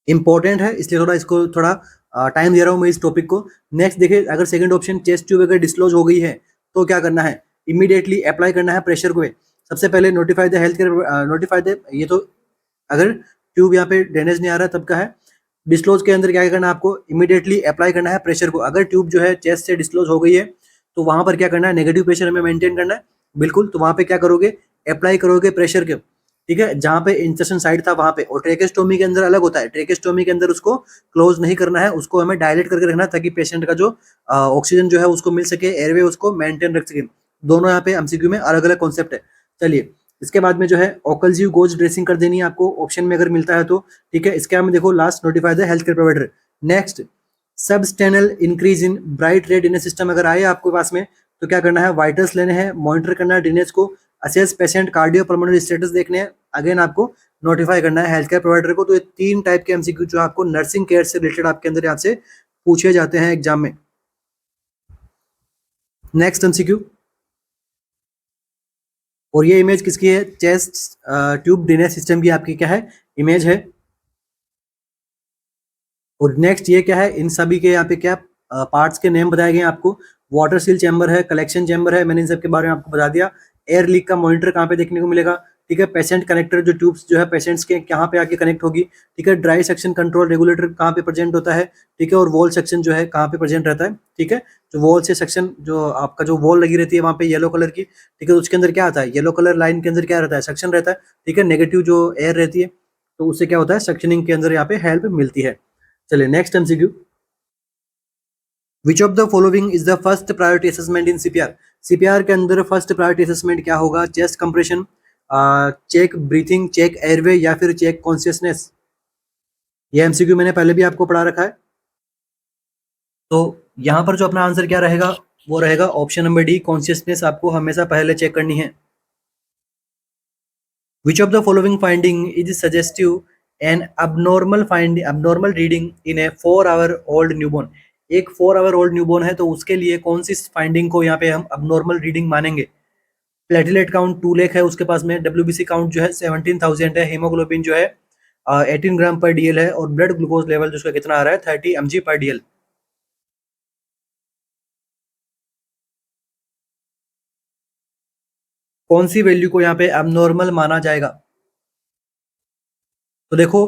इंपॉर्टेंट है इसलिए थोड़ा इसको थोड़ा टाइम दे रहा हूँ मैं इस टॉपिक को। नेक्स्ट देखिए, अगर सेकंड ऑप्शन चेस्ट ट्यूब अगर डिस्क्लोज हो गई है तो क्या करना है, इमीडिएटली अप्लाई करना है प्रेशर को। सबसे पहले notify the health care, notify the, ये तो अगर ट्यूब यहाँ पे ड्रेनेज नहीं आ रहा है तब का है। डिस्क्लोज के अंदर क्या करना है, आपको इमीडिएटली अप्लाई करना है प्रेशर को। अगर ट्यूब जो है चेस्ट से डिस्क्लोज हो गई है तो वहां पर क्या करना है, नेगेटिव प्रेशर हमें मेंटेन करना है बिल्कुल। तो वहां पे क्या करोगे, अप्लाई करोगे प्रेशर के, ठीक है, जहां पे इंसेशन साइड था वहां पे। और ट्रेकेस्टोमी के अंदर अलग होता है, ट्रेकेस्टोमी के अंदर उसको क्लोज नहीं करना है, उसको हमें डायलेट करके रखना है ताकि पेशेंट का जो ऑक्सीजन जो है उसको मिल सके, एयरवे उसको मेंटेन रख सके। दोनों यहाँ पे एमसीक्यू में अलग अलग कॉन्सेप्ट है। चलिए, इसके बाद में जो है ओकलजीव गोज ड्रेसिंग कर देनी है आपको ऑप्शन में अगर मिलता है तो। ठीक है, इसके बाद में देखो last notify the health care provider. Next, substantial increase in bright red in system अगर आए आपके पास में तो क्या करना है, वाइटल्स लेने हैं, मॉनिटर करना है ड्रेनेज को, assess patient cardio pulmonary status देखने हैं, अगेन आपको नोटिफाई करना है हेल्थ केयर प्रोवाइडर को। तो ये 3 टाइप के एमसीक्यू जो आपको नर्सिंग केयर से रिलेटेड आपके अंदर यहाँ से पूछे जाते हैं एग्जाम में। नेक्स्ट एमसीक्यू, और ये इमेज किसकी है, चेस्ट ट्यूब ड्रेनेज सिस्टम की आपकी क्या है, इमेज है। और नेक्स्ट ये क्या है, इन सभी के यहाँ पे क्या पार्ट्स के नेम बताए गए हैं आपको। वाटर सील चैम्बर है, कलेक्शन चैम्बर है, मैंने इन सब के बारे में आपको बता दिया। एयर लीक का मॉनिटर कहाँ पे देखने को मिलेगा, ठीक है। पेशेंट कनेक्टर जो ट्यूब्स जो है पेशेंट्स के कहाँ पे आके कनेक्ट होगी, ठीक है। ड्राई सेक्शन कंट्रोल रेगुलेटर कहाँ पे प्रेजेंट होता है, ठीक है। और वॉल सेक्शन जो है कहाँ पे प्रेजेंट रहता है, ठीक है। जो वॉल से सेक्शन जो आपका जो वॉल लगी रहती है वहाँ पे येलो कलर की, ठीक है, उसके अंदर क्या आता है, येलो कलर लाइन के अंदर क्या रहता है, सेक्शन रहता है, ठीक है। नेगेटिव जो एयर रहती है तो उससे क्या होता है, सक्शनिंग के अंदर यहाँ पे हेल्प मिलती है। चलिए next MCQ, which of the following is the first priority assessment in CPR. CPR के अंदर फर्स्ट प्रायोरिटी असेसमेंट क्या होगा, chest compression, check breathing, check airway या फिर चेक कॉन्शियसनेस। ये एमसीक्यू मैंने पहले भी आपको पढ़ा रखा है। तो यहाँ पर जो अपना आंसर क्या रहेगा, वो रहेगा ऑप्शन नंबर डी, कॉन्शियसनेस आपको हमेशा पहले चेक करनी है। Which of the following finding is suggestive an abnormal reading in a 4 hour old newborn. एक 4 hour ओल्ड न्यूबॉर्न है तो उसके लिए कौन सी फाइंडिंग को यहाँ पे हम abnormal रीडिंग मानेंगे। प्लेटिलेट काउंट 2 लाख है उसके पास में, डब्ल्यूबीसी काउंट जो है 17,000 है, हीमोग्लोबिन जो है 18 ग्राम पर डीएल है, और ब्लड ग्लूकोज लेवल जो उसका कितना आ रहा है 30 mg पर डीएल। कौन सी वैल्यू को यहाँ पे abnormal माना जाएगा। तो देखो,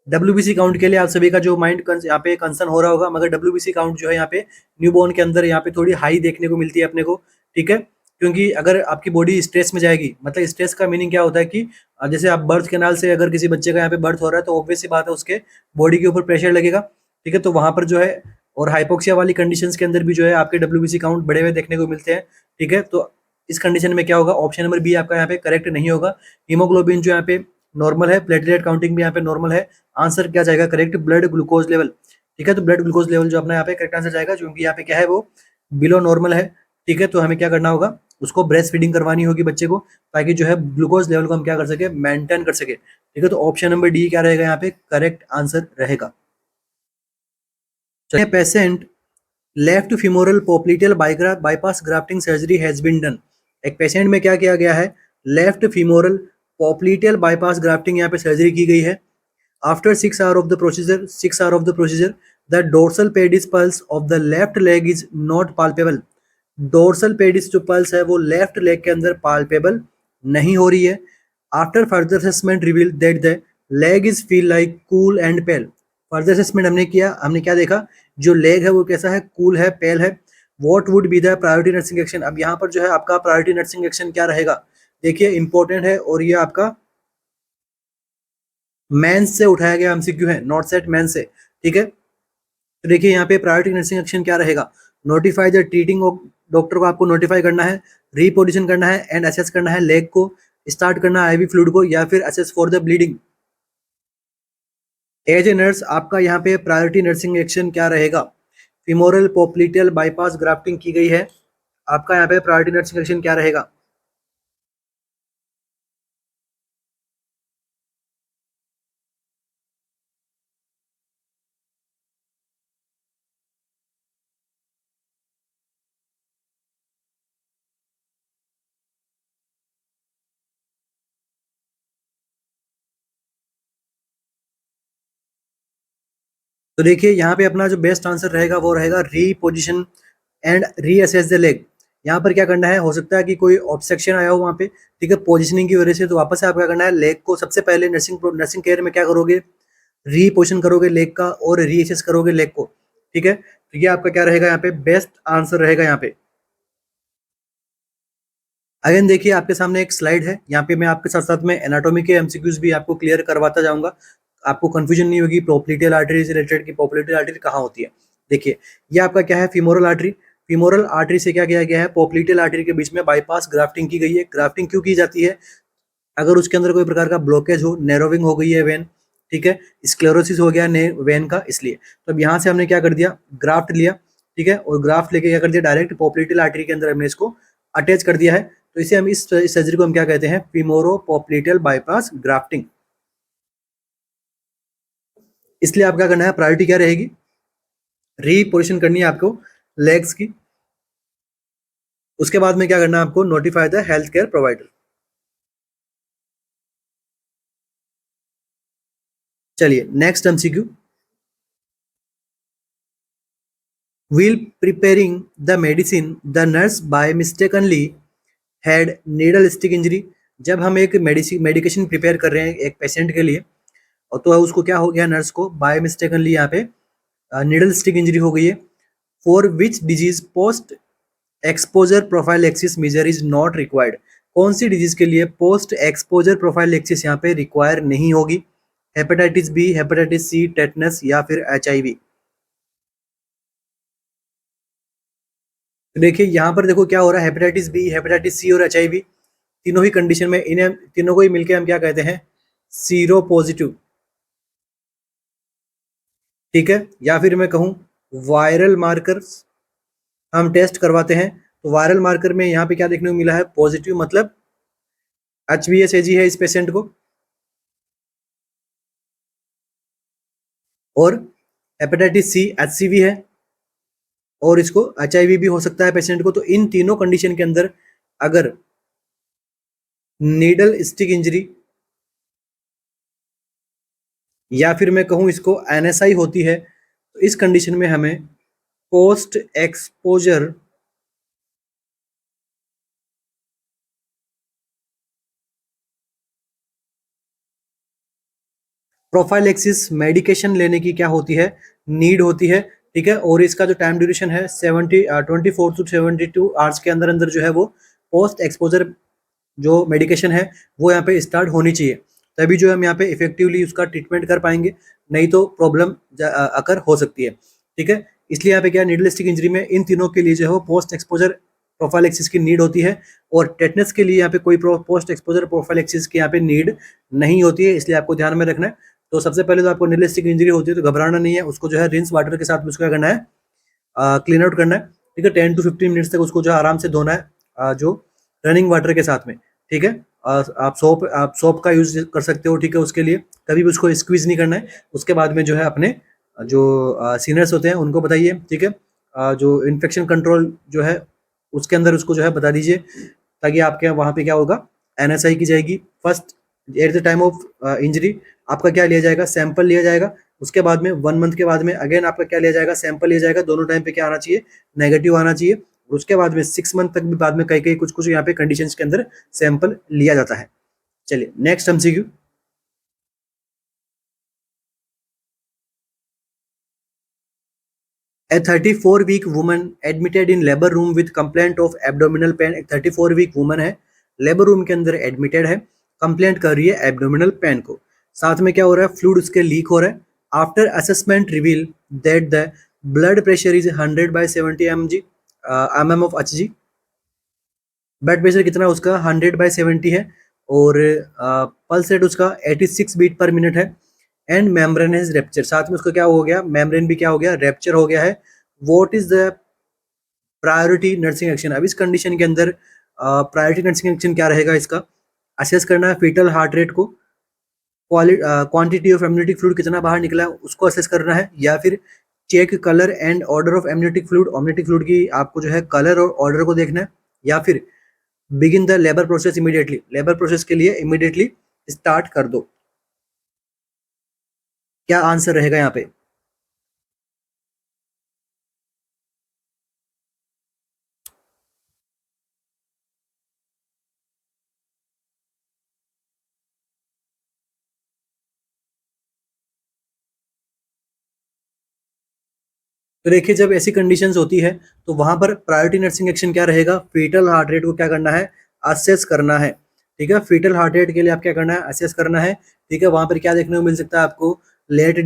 डब्ल्यूबीसी काउंट के लिए आप सभी का जो माइंड यहाँ पे कंसर्न हो रहा होगा, मगर डब्ल्यूबीसी काउंट जो है यहाँ पे न्यूबॉर्न के अंदर यहाँ पे थोड़ी हाई देखने को मिलती है अपने को, ठीक है। क्योंकि अगर आपकी बॉडी स्ट्रेस में जाएगी, मतलब स्ट्रेस का मीनिंग क्या होता है कि जैसे आप बर्थ कैनाल से अगर किसी बच्चे का यहाँ पे बर्थ हो रहा है तो ऑब्वियस सी बात है उसके बॉडी के ऊपर प्रेशर लगेगा, ठीक है। तो वहां पर जो है, और हाइपोक्सिया वाली कंडीशन के अंदर भी जो है आपके डब्ल्यूबीसी काउंट बढ़े हुए देखने को मिलते हैं, ठीक है। तो इस कंडीशन में क्या होगा, ऑप्शन नंबर बी आपका यहाँ पे करेक्ट नहीं होगा। हीमोग्लोबिन जो यहाँ पे नॉर्मल है, प्लेटलेट काउंटिंग भी यहाँ पे नॉर्मल है, आंसर क्या जाएगा करेक्ट, ब्लड ग्लूकोज लेवल, ठीक है। तो ब्लड ग्लूकोज लेवल जो अपना यहाँ पे करेक्ट आंसर जाएगा, क्योंकि यहाँ पे क्या है वो बिलो नॉर्मल है, ठीक है। तो हमें क्या करना होगा, उसको ब्रेस्ट फीडिंग करवानी होगी बच्चे को, ताकि जो है ग्लूकोज लेवल को हम क्या कर सके, मेंटेन कर सके, ठीक है। तो ऑप्शन नंबर डी क्या रहेगा यहाँ पे करेक्ट आंसर रहेगा। चलिए, patient left femoral popliteal bypass grafting surgery has been done. एक पेशेंट में क्या किया गया है, left femoral popliteal bypass grafting यहाँ पे सर्जरी की गई है। After 6 hours of the procedure, the dorsal pedis pulse of the left leg is not palpable। Dorsal pedis जो पल्स है वो लेफ्ट लेग के अंदर पाल्पेबल नहीं हो रही है। After further assessment reveal that the leg is feel like cool and pale. Further assessment हमने क्या देखा, जो लेग है वो कैसा है, कूल है, पेल है। What would be the priority nursing action. अब यहाँ पर जो है आपका प्रायोरिटी नर्सिंग एक्शन क्या रहेगा, देखिए इंपॉर्टेंट है और ये आपका मेंस से उठाया गया एमसीक्यू है, नॉट सेट मेंस से, ठीक है। तो देखिए यहाँ पे प्रायोरिटी नर्सिंग एक्शन क्या रहेगा, नोटिफाई द ट्रीटिंग डॉक्टर को आपको नोटिफाई करना है, रीपोजिशन करना है एंड असेस करना है लेग को, स्टार्ट करना है आईवी फ्लूइड को, या फिर assess for the bleeding. As a nurse आपका यहाँ पे प्रायोरिटी नर्सिंग एक्शन क्या रहेगा, फिमोरल पोप्लिटियल बाईपास ग्राफ्टिंग की गई है, आपका यहाँ पे प्रायोरिटी नर्सिंग एक्शन क्या रहेगा। तो देखिए यहाँ पे अपना जो बेस्ट आंसर रहेगा वो रहेगा reposition and reassess the leg. यहाँ पर क्या करना है, हो सकता है कि कोई ऑब्स्ट्रक्शन आया हो वहाँ पे, ठीक है, पोजिशनिंग की वजह से, तो वापस से आप क्या करना है, लेग को सबसे पहले नर्सिंग केयर में क्या करोगे, रीपोजिशन करोगे लेग का और रीअसेस करोगे लेग को, ठीक है। तो ये आपका क्या रहेगा यहाँ पे, बेस्ट आंसर रहेगा यहाँ पे। अगेन देखिए आपके सामने एक स्लाइड है, यहाँ पे मैं आपके साथ साथ में एनाटॉमी के एमसीक्यूज भी आपको क्लियर करवाता जाऊंगा, आपको कंफ्यूजन नहीं होगी पोप्लिटियल आर्टरी से रिलेटेड की पोप्लिटियल आर्टरी कहाँ होती है। देखिए ये आपका क्या है, फीमोरल आर्टरी। फीमोरल आर्टरी से क्या किया गया है, पोप्लिटियल आर्टरी के बीच में बाईपास ग्राफ्टिंग की गई है। ग्राफ्टिंग क्यों की जाती है, अगर उसके अंदर कोई प्रकार का ब्लॉकेज हो, नैरोविंग हो गई है वेन, ठीक है, स्क्लेरोसिस हो गया वेन का, इसलिए। तो अब यहाँ से हमने क्या कर दिया, ग्राफ्ट लिया, ठीक है, और ग्राफ्ट लेके क्या कर दिया, डायरेक्ट पोप्लिटियल आर्टरी के अंदर हमने इसको अटैच कर दिया है। तो इसे हम इस सर्जरी को हम क्या कहते हैं, फीमोरो पोप्लिटियल बाईपास ग्राफ्टिंग। इसलिए आप क्या करना है, प्रायोरिटी क्या रहेगी, रीपोजिशन करनी है आपको लेग्स की। उसके बाद में क्या करना है आपको, notify the health care provider. चलिए next MCQ, while preparing the medicine the nurse by mistakenly had needle stick injury। जब हम एक मेडिकेशन प्रिपेयर कर रहे हैं एक पेशेंट के लिए, और तो उसको क्या हो गया, नर्स को बाय मिस्टेकनली यहाँ पे नीडल स्टिक इंजरी हो गई है। For which disease post exposure prophylaxis measure is not required. कौन सी डिजीज के लिए पोस्ट एक्सपोजर प्रोफाइल एक्सिस यहाँ पे रिक्वायर नहीं होगी, hepatitis B, hepatitis C, tetanus या फिर HIV। तो देखिए यहाँ पर देखो क्या हो रहा है, हेपेटाइटिस बी, हेपेटाइटिस सी और HIV, तीनों ही कंडीशन में इन्हें तीनों को ही मिलके हम क्या कहते हैं, सीरो पॉजिटिव, ठीक है। या फिर मैं कहूँ वायरल मार्कर्स हम टेस्ट करवाते हैं, तो वायरल मार्कर में यहाँ पे क्या देखने को मिला है, पॉजिटिव, मतलब HBsAg है इस पेशेंट को, और हेपेटाइटिस सी HCV है, और इसको HIV भी हो सकता है पेशेंट को। तो इन तीनों कंडीशन के अंदर अगर नीडल स्टिक इंजरी या फिर मैं कहूँ इसको NSI होती है, तो इस कंडीशन में हमें पोस्ट एक्सपोजर प्रोफाइलेक्सिस मेडिकेशन लेने की क्या होती है, नीड होती है, ठीक है। और इसका जो टाइम ड्यूरेशन है 24 to 72 आवर्स के अंदर अंदर जो है वो पोस्ट एक्सपोजर जो मेडिकेशन है वो यहाँ पे स्टार्ट होनी चाहिए, तभी जो हम यहाँ पे इफेक्टिवली उसका ट्रीटमेंट कर पाएंगे, नहीं तो प्रॉब्लम अकर हो सकती है, ठीक है। इसलिए यहाँ पे क्या, नीडल स्टिक इंजरी में इन तीनों के लिए जो है वो पोस्ट एक्सपोजर प्रोफाइलेक्सिस की नीड होती है, और टेटनस के लिए यहाँ पे कोई पोस्ट एक्सपोजर प्रोफाइलेक्सिस की यहाँ पे नीड नहीं होती है, इसलिए आपको ध्यान में रखना है। तो सबसे पहले तो आपको नीडल स्टिक इंजरी होती है तो घबराना नहीं है, उसको जो है रिंस वाटर के साथ में उसको क्या करना है, क्लीन आउट करना है, ठीक है। 10 to 15 मिनट्स तक उसको जो आराम से धोना है, जो रनिंग वाटर के साथ में, ठीक है। आप सोप का यूज कर सकते हो, ठीक है, उसके लिए कभी भी उसको स्क्वीज नहीं करना है। उसके बाद में जो है अपने जो सीनियर्स होते हैं उनको बताइए, ठीक है, जो इन्फेक्शन कंट्रोल जो है उसके अंदर उसको जो है बता दीजिए, ताकि आपके वहाँ पे क्या होगा, एनएसआई की जाएगी। First at the time of injury आपका क्या लिया जाएगा, सैंपल लिया जाएगा। उसके बाद में 1 मंथ के बाद में अगेन आपका क्या लिया जाएगा, सैंपल लिया जाएगा। दोनों टाइम पे क्या आना चाहिए, नेगेटिव आना चाहिए। उसके बाद में 6 मंथ तक भी बाद में कई कुछ कुछ यहाँ पे कंडीशंस के अंदर सैंपल लिया जाता है। चलिए next MCQ. A 34-week woman admitted in labor room with complaint of abdominal pain। एक 34-week woman है, लेबर रूम के अंदर एडमिटेड है, कंप्लेंट कर रही है एब्डोमिनल पेन को। साथ में क्या हो रहा है, फ्लूइड उसके लीक हो रहा है। After assessment reveal that the blood pressure is 100/70 mm of Hg। Blood pressure कितना उसका 100/70 है, और पल्स रेट उसका 86 बीट पर मिनट है। एंड मेम्ब्रेन इज रेप्चर, साथ में उसको क्या हो गया, मेम्ब्रेन भी क्या हो गया, रेप्चर हो गया है। What is the priority nursing action. अब इस कंडीशन के अंदर प्रायोरिटी नर्सिंग एक्शन क्या रहेगा, इसका असेस करना है फीटल हार्ट रेट को, क्वांटिटी ऑफ एमनियोटिक फ्लूइड कितना बाहर निकला है उसको असेस करना है, या फिर check colour and odour of amniotic fluid. Amniotic fluid की आपको जो है कलर और ऑर्डर को देखना है, या फिर begin the labour process immediately, labour process के लिए इमीडिएटली स्टार्ट कर दो। क्या आंसर रहेगा यहाँ पे। तो देखिए जब ऐसी कंडीशंस होती है तो वहां पर प्रायोरिटी नर्सिंग एक्शन क्या रहेगा, फीटल हार्ट रेट को क्या करना है, असेस करना है। ठीक है, फीटल हार्ट रेट के लिए आप क्या करना है, असेस करना है। ठीक है, वहां पर क्या देखने को मिल सकता है आपको, लेट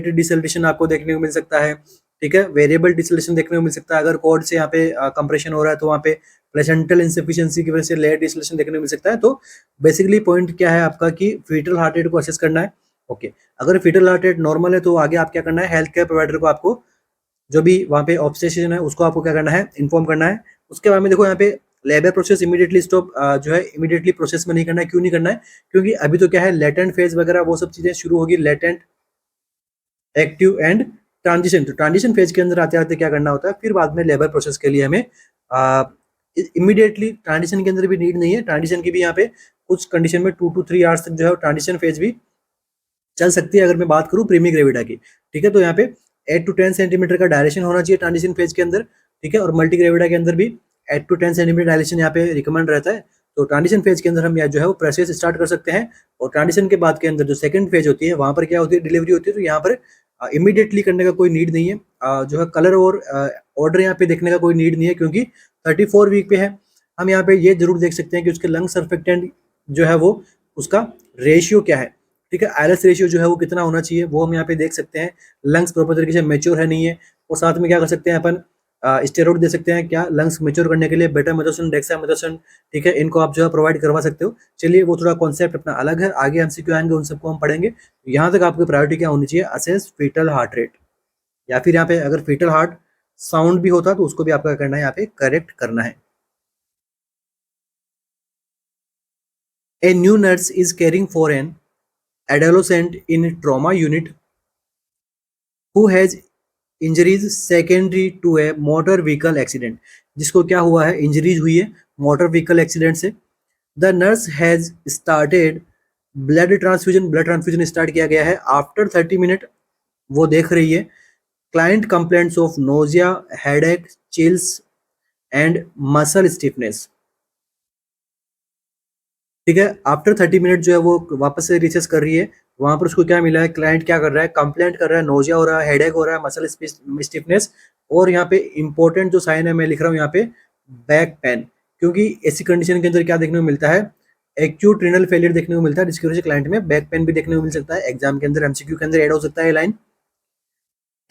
डिसल्टेशन आपको देखने को मिल सकता है। ठीक है, वेरिएबल डिसल्टेशन देखने को मिल सकता है। अगर कॉर्ड से यहाँ पे कंप्रेशन हो रहा है तो वहाँ पे प्लेसेंटल इंसफिशियंसी की वजह से लेट डिसल्टेशन देखने को मिल सकता है। तो बेसिकली पॉइंट क्या है आपका कि फीटल हार्ट रेट को असेस करना है। ओके, अगर फीटल हार्ट रेट नॉर्मल है तो आगे आप क्या करना है, हेल्थ केयर प्रोवाइडर को आपको जो भी वहाँ पे ऑब्स्टेट्रिशियन है उसको आपको क्या करना है, इन्फॉर्म करना है। उसके बाद में देखो यहाँ पे लेबर प्रोसेस इमीडिएटली स्टॉप जो है इमीडिएटली प्रोसेस में नहीं करना है। क्यों नहीं करना है, क्योंकि अभी तो क्या है, लेटेंट फेज वगैरह वो सब चीजें शुरू होगी, लेटेंट, एक्टिव एंड ट्रांजिशन। तो ट्रांजिशन फेज के अंदर आते आते क्या करना होता है, फिर बाद में लेबर प्रोसेस के लिए हमें इमीडिएटली ट्रांजिशन के अंदर भी नीड नहीं है। ट्रांजिशन की भी यहाँ पे कुछ कंडीशन में 2 to 3 आवर्स तक जो है ट्रांजिशन फेज भी चल सकती है। अगर मैं बात करूँ प्रीमी ग्रेविडा की, ठीक है, तो यहाँ पे 8 to 10 सेंटीमीटर का डायलेशन होना चाहिए ट्रांजिशन फेज के अंदर। ठीक है, और मल्टी ग्रेविडा के अंदर भी 8 to 10 सेंटीमीटर डायलेशन यहाँ पे रिकमेंड रहता है। तो ट्रांजिशन फेज के अंदर हम जो है वो प्रोसेस स्टार्ट कर सकते हैं। और ट्रांजिशन के बाद के अंदर जो सेकंड फेज होती है वहां पर क्या होती है, डिलीवरी होती है। तो यहाँ पर इमीडिएटली करने का कोई नीड नहीं है। जो है कलर और ऑर्डर यहाँ पे देखने का कोई नीड नहीं है, क्योंकि 34 वीक पे है। हम यहाँ पे ये जरूर देख सकते हैं कि उसके लंग सर्फेक्टेंट जो है वो उसका रेशियो क्या है। ठीक है, आयरस रेशियो जो है वो कितना होना चाहिए वो हम यहाँ पे देख सकते हैं। लंग्स प्रॉपर तरीके से मेच्योर है नहीं है। और साथ में क्या कर सकते हैं अपन, स्टेरॉइड दे सकते हैं क्या, लंग्स मेच्योर करने के लिए बेटामेथोसन, डेक्सामेथोसन। ठीक है, इनको आप जो है प्रोवाइड करवा सकते हो। चलिए वो थोड़ा कॉन्सेप्ट अपना अलग है, आगे एमसीक्यू आएंगे उन सबको हम पढ़ेंगे। यहाँ तक आपकी प्रायोरिटी क्या होनी चाहिए, असेस फीटल हार्ट रेट, या फिर यहाँ पे अगर फीटल हार्ट साउंड भी होता तो उसको भी आपका करना है, यहाँ पे करेक्ट करना है। A new nurse is caring for an adolescent in trauma unit who has injuries secondary to a motor vehicle accident। जिसको क्या हुआ है, इंजरीज हुई है मोटर व्हीकल एक्सीडेंट से। The nurse has started blood transfusion start किया गया है। आफ्टर 30 मिनट वो देख रही है client complaints of nausea, headache, chills and muscle stiffness. ठीक है, आफ्टर 30 मिनट जो है वो वापस से रिसर्च कर रही है। वहां पर उसको क्या मिला है, क्लाइंट क्या कर रहा है, कंप्लेंट कर रहा है, नोजिया हो रहा है, हेडेक हो रहा है, मसल स्टिफनेस। और यहाँ पे इंपॉर्टेंट जो साइन है मैं लिख रहा हूँ यहाँ पे, बैक पेन। क्योंकि ऐसी कंडीशन के अंदर क्या देखने को मिलता है, एक्यूट रीनल फेलियर देखने को मिलता है, जिसकी वजह से क्लाइंट में बैक पेन भी देखने को मिल सकता है। एग्जाम के अंदर एमसीक्यू के अंदर ऐड हो सकता है line.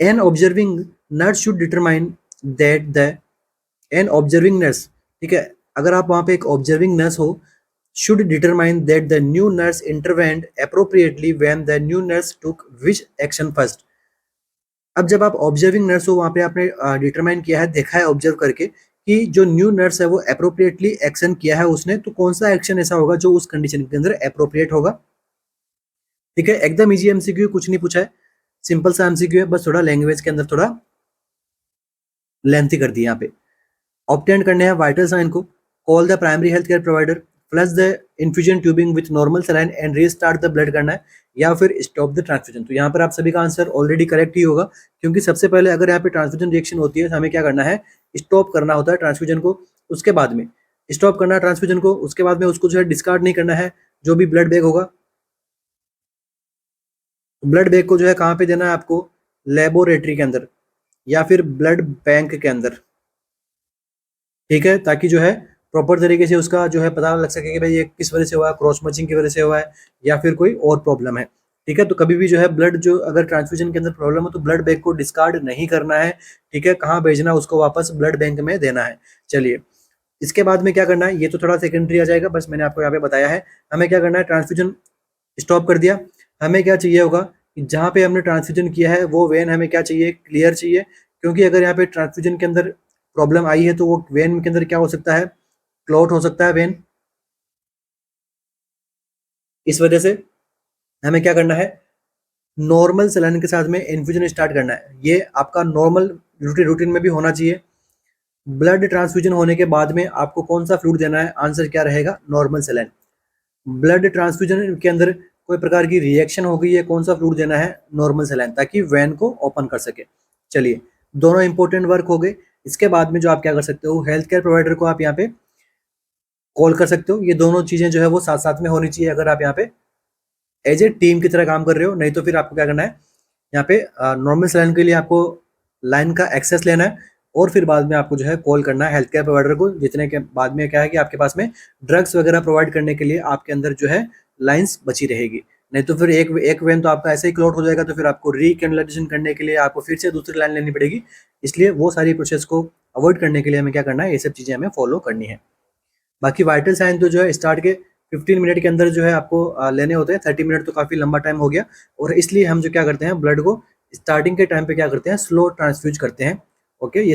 An observing nurse should determine that the an observing nurse, ठीक है, अगर आप वहां पे एक ऑब्जर्विंग नर्स हो, should determine that the new nurse intervened appropriately when the new nurse took which action first। अब जब आप ऑब्जर्विंग नर्स हो, वहां पे आपने डिटरमाइन किया है, देखा है ऑब्जर्व करके कि जो न्यू नर्स है वो अप्रोप्रिएटली एक्शन किया है उसने, तो कौन सा एक्शन ऐसा होगा जो उस कंडीशन के अंदर अप्रोप्रिएट होगा। ठीक है, एकदम इजी एमसीक्यू, कुछ नहीं पूछा है, सिंपल सा एमसीक्यू है, बस थोड़ा लैंग्वेज के अंदर थोड़ा लेंथी कर दी यहाँ पे। ऑब्टेन करने हैं वाइटल साइन को, call the primary health care provider, flush the infusion tubing with normal saline and restart the blood करना है, या फिर स्टॉप द ट्रांसफ्यूजन। तो यहाँ पर आप सभी का आंसर ऑलरेडी करेक्ट ही होगा, क्योंकि सबसे पहले अगर यहाँ पे ट्रांसफ्यूजन रिएक्शन होती है तो हमें क्या करना है, स्टॉप करना होता है ट्रांसफ्यूजन को, उसके बाद में स्टॉप करना है ट्रांसफ्यूजन को, उसके बाद में उसको जो है डिस्कार्ड नहीं करना है, जो भी ब्लड बैग होगा। ब्लड बैग को जो है कहाँ पे देना है आपको, लेबोरेटरी के अंदर या फिर ब्लड बैंक के अंदर, ठीक है, ताकि जो है प्रॉपर तरीके से उसका जो है पता लग सके कि भाई ये किस वजह से हुआ है, क्रॉस मैचिंग की वजह से हुआ है या फिर कोई और प्रॉब्लम है। ठीक है, तो कभी भी जो है ब्लड जो अगर ट्रांसफ्यूजन के अंदर प्रॉब्लम हो तो ब्लड बैंक को डिस्कार्ड नहीं करना है। ठीक है, कहाँ भेजना है, उसको वापस ब्लड बैंक में देना है। चलिए, इसके बाद में क्या करना है, ये तो थोड़ा सेकेंडरी आ जाएगा, बस मैंने आपको यहाँ पे बताया है। हमें क्या करना है, ट्रांसफ्यूजन स्टॉप कर दिया, हमें क्या चाहिए होगा कि जहाँ पे हमने ट्रांसफ्यूजन किया है वो वेन हमें क्या चाहिए, क्लियर चाहिए, क्योंकि अगर यहाँ पे ट्रांसफ्यूजन के अंदर प्रॉब्लम आई है तो वो वेन के अंदर क्या हो सकता है, क्लॉट हो सकता है वेन। इस वजह से हमें क्या करना है, नॉर्मल सलाइन के साथ में इन्फ्यूजन स्टार्ट करना है। ये आपका नॉर्मल रूटीन में भी होना चाहिए। ब्लड ट्रांसफ्यूजन होने के बाद में आपको कौन सा फ्लूइड देना है, आंसर क्या रहेगा, नॉर्मल सलाइन। ब्लड ट्रांसफ्यूजन के अंदर कोई प्रकार की रिएक्शन हो गई है, कौन सा फ्लूइड देना है, नॉर्मल सलाइन, ताकि वेन को ओपन कर सके। चलिए, दोनों इंपॉर्टेंट वर्क हो गए। इसके बाद में जो आप क्या कर सकते हो, हेल्थ केयर प्रोवाइडर को आप यहाँ पे कॉल कर सकते हो। ये दोनों चीजें जो है वो साथ साथ में होनी चाहिए अगर आप यहाँ पे एज ए टीम की तरह काम कर रहे हो। नहीं तो फिर आपको क्या करना है, यहाँ पे नॉर्मल सलाइन के लिए आपको लाइन का एक्सेस लेना है और फिर बाद में आपको जो है कॉल करना है हेल्थ केयर प्रोवाइडर को। जितने के बाद में क्या है कि आपके पास में ड्रग्स वगैरह प्रोवाइड करने के लिए आपके अंदर जो है लाइंस बची रहेगी। नहीं तो फिर एक वेन तो आपका ऐसे ही क्लोट हो जाएगा, तो फिर आपको रिकैनुलाइजेशन करने के लिए आपको फिर से दूसरी लाइन लेनी पड़ेगी। इसलिए वो सारी प्रोसेस को अवॉइड करने के लिए हमें क्या करना है, ये सब चीज़ें हमें फॉलो करनी है। बाकी वाइटल साइन तो जो है स्टार्ट के 15 मिनट के अंदर जो है आपको लेने होते हैं। 30 मिनट तो काफ़ी लंबा टाइम हो गया, और इसलिए हम जो क्या करते हैं, ब्लड को स्टार्टिंग के टाइम पे क्या करते हैं, स्लो ट्रांसफ्यूज करते हैं। ओके, ये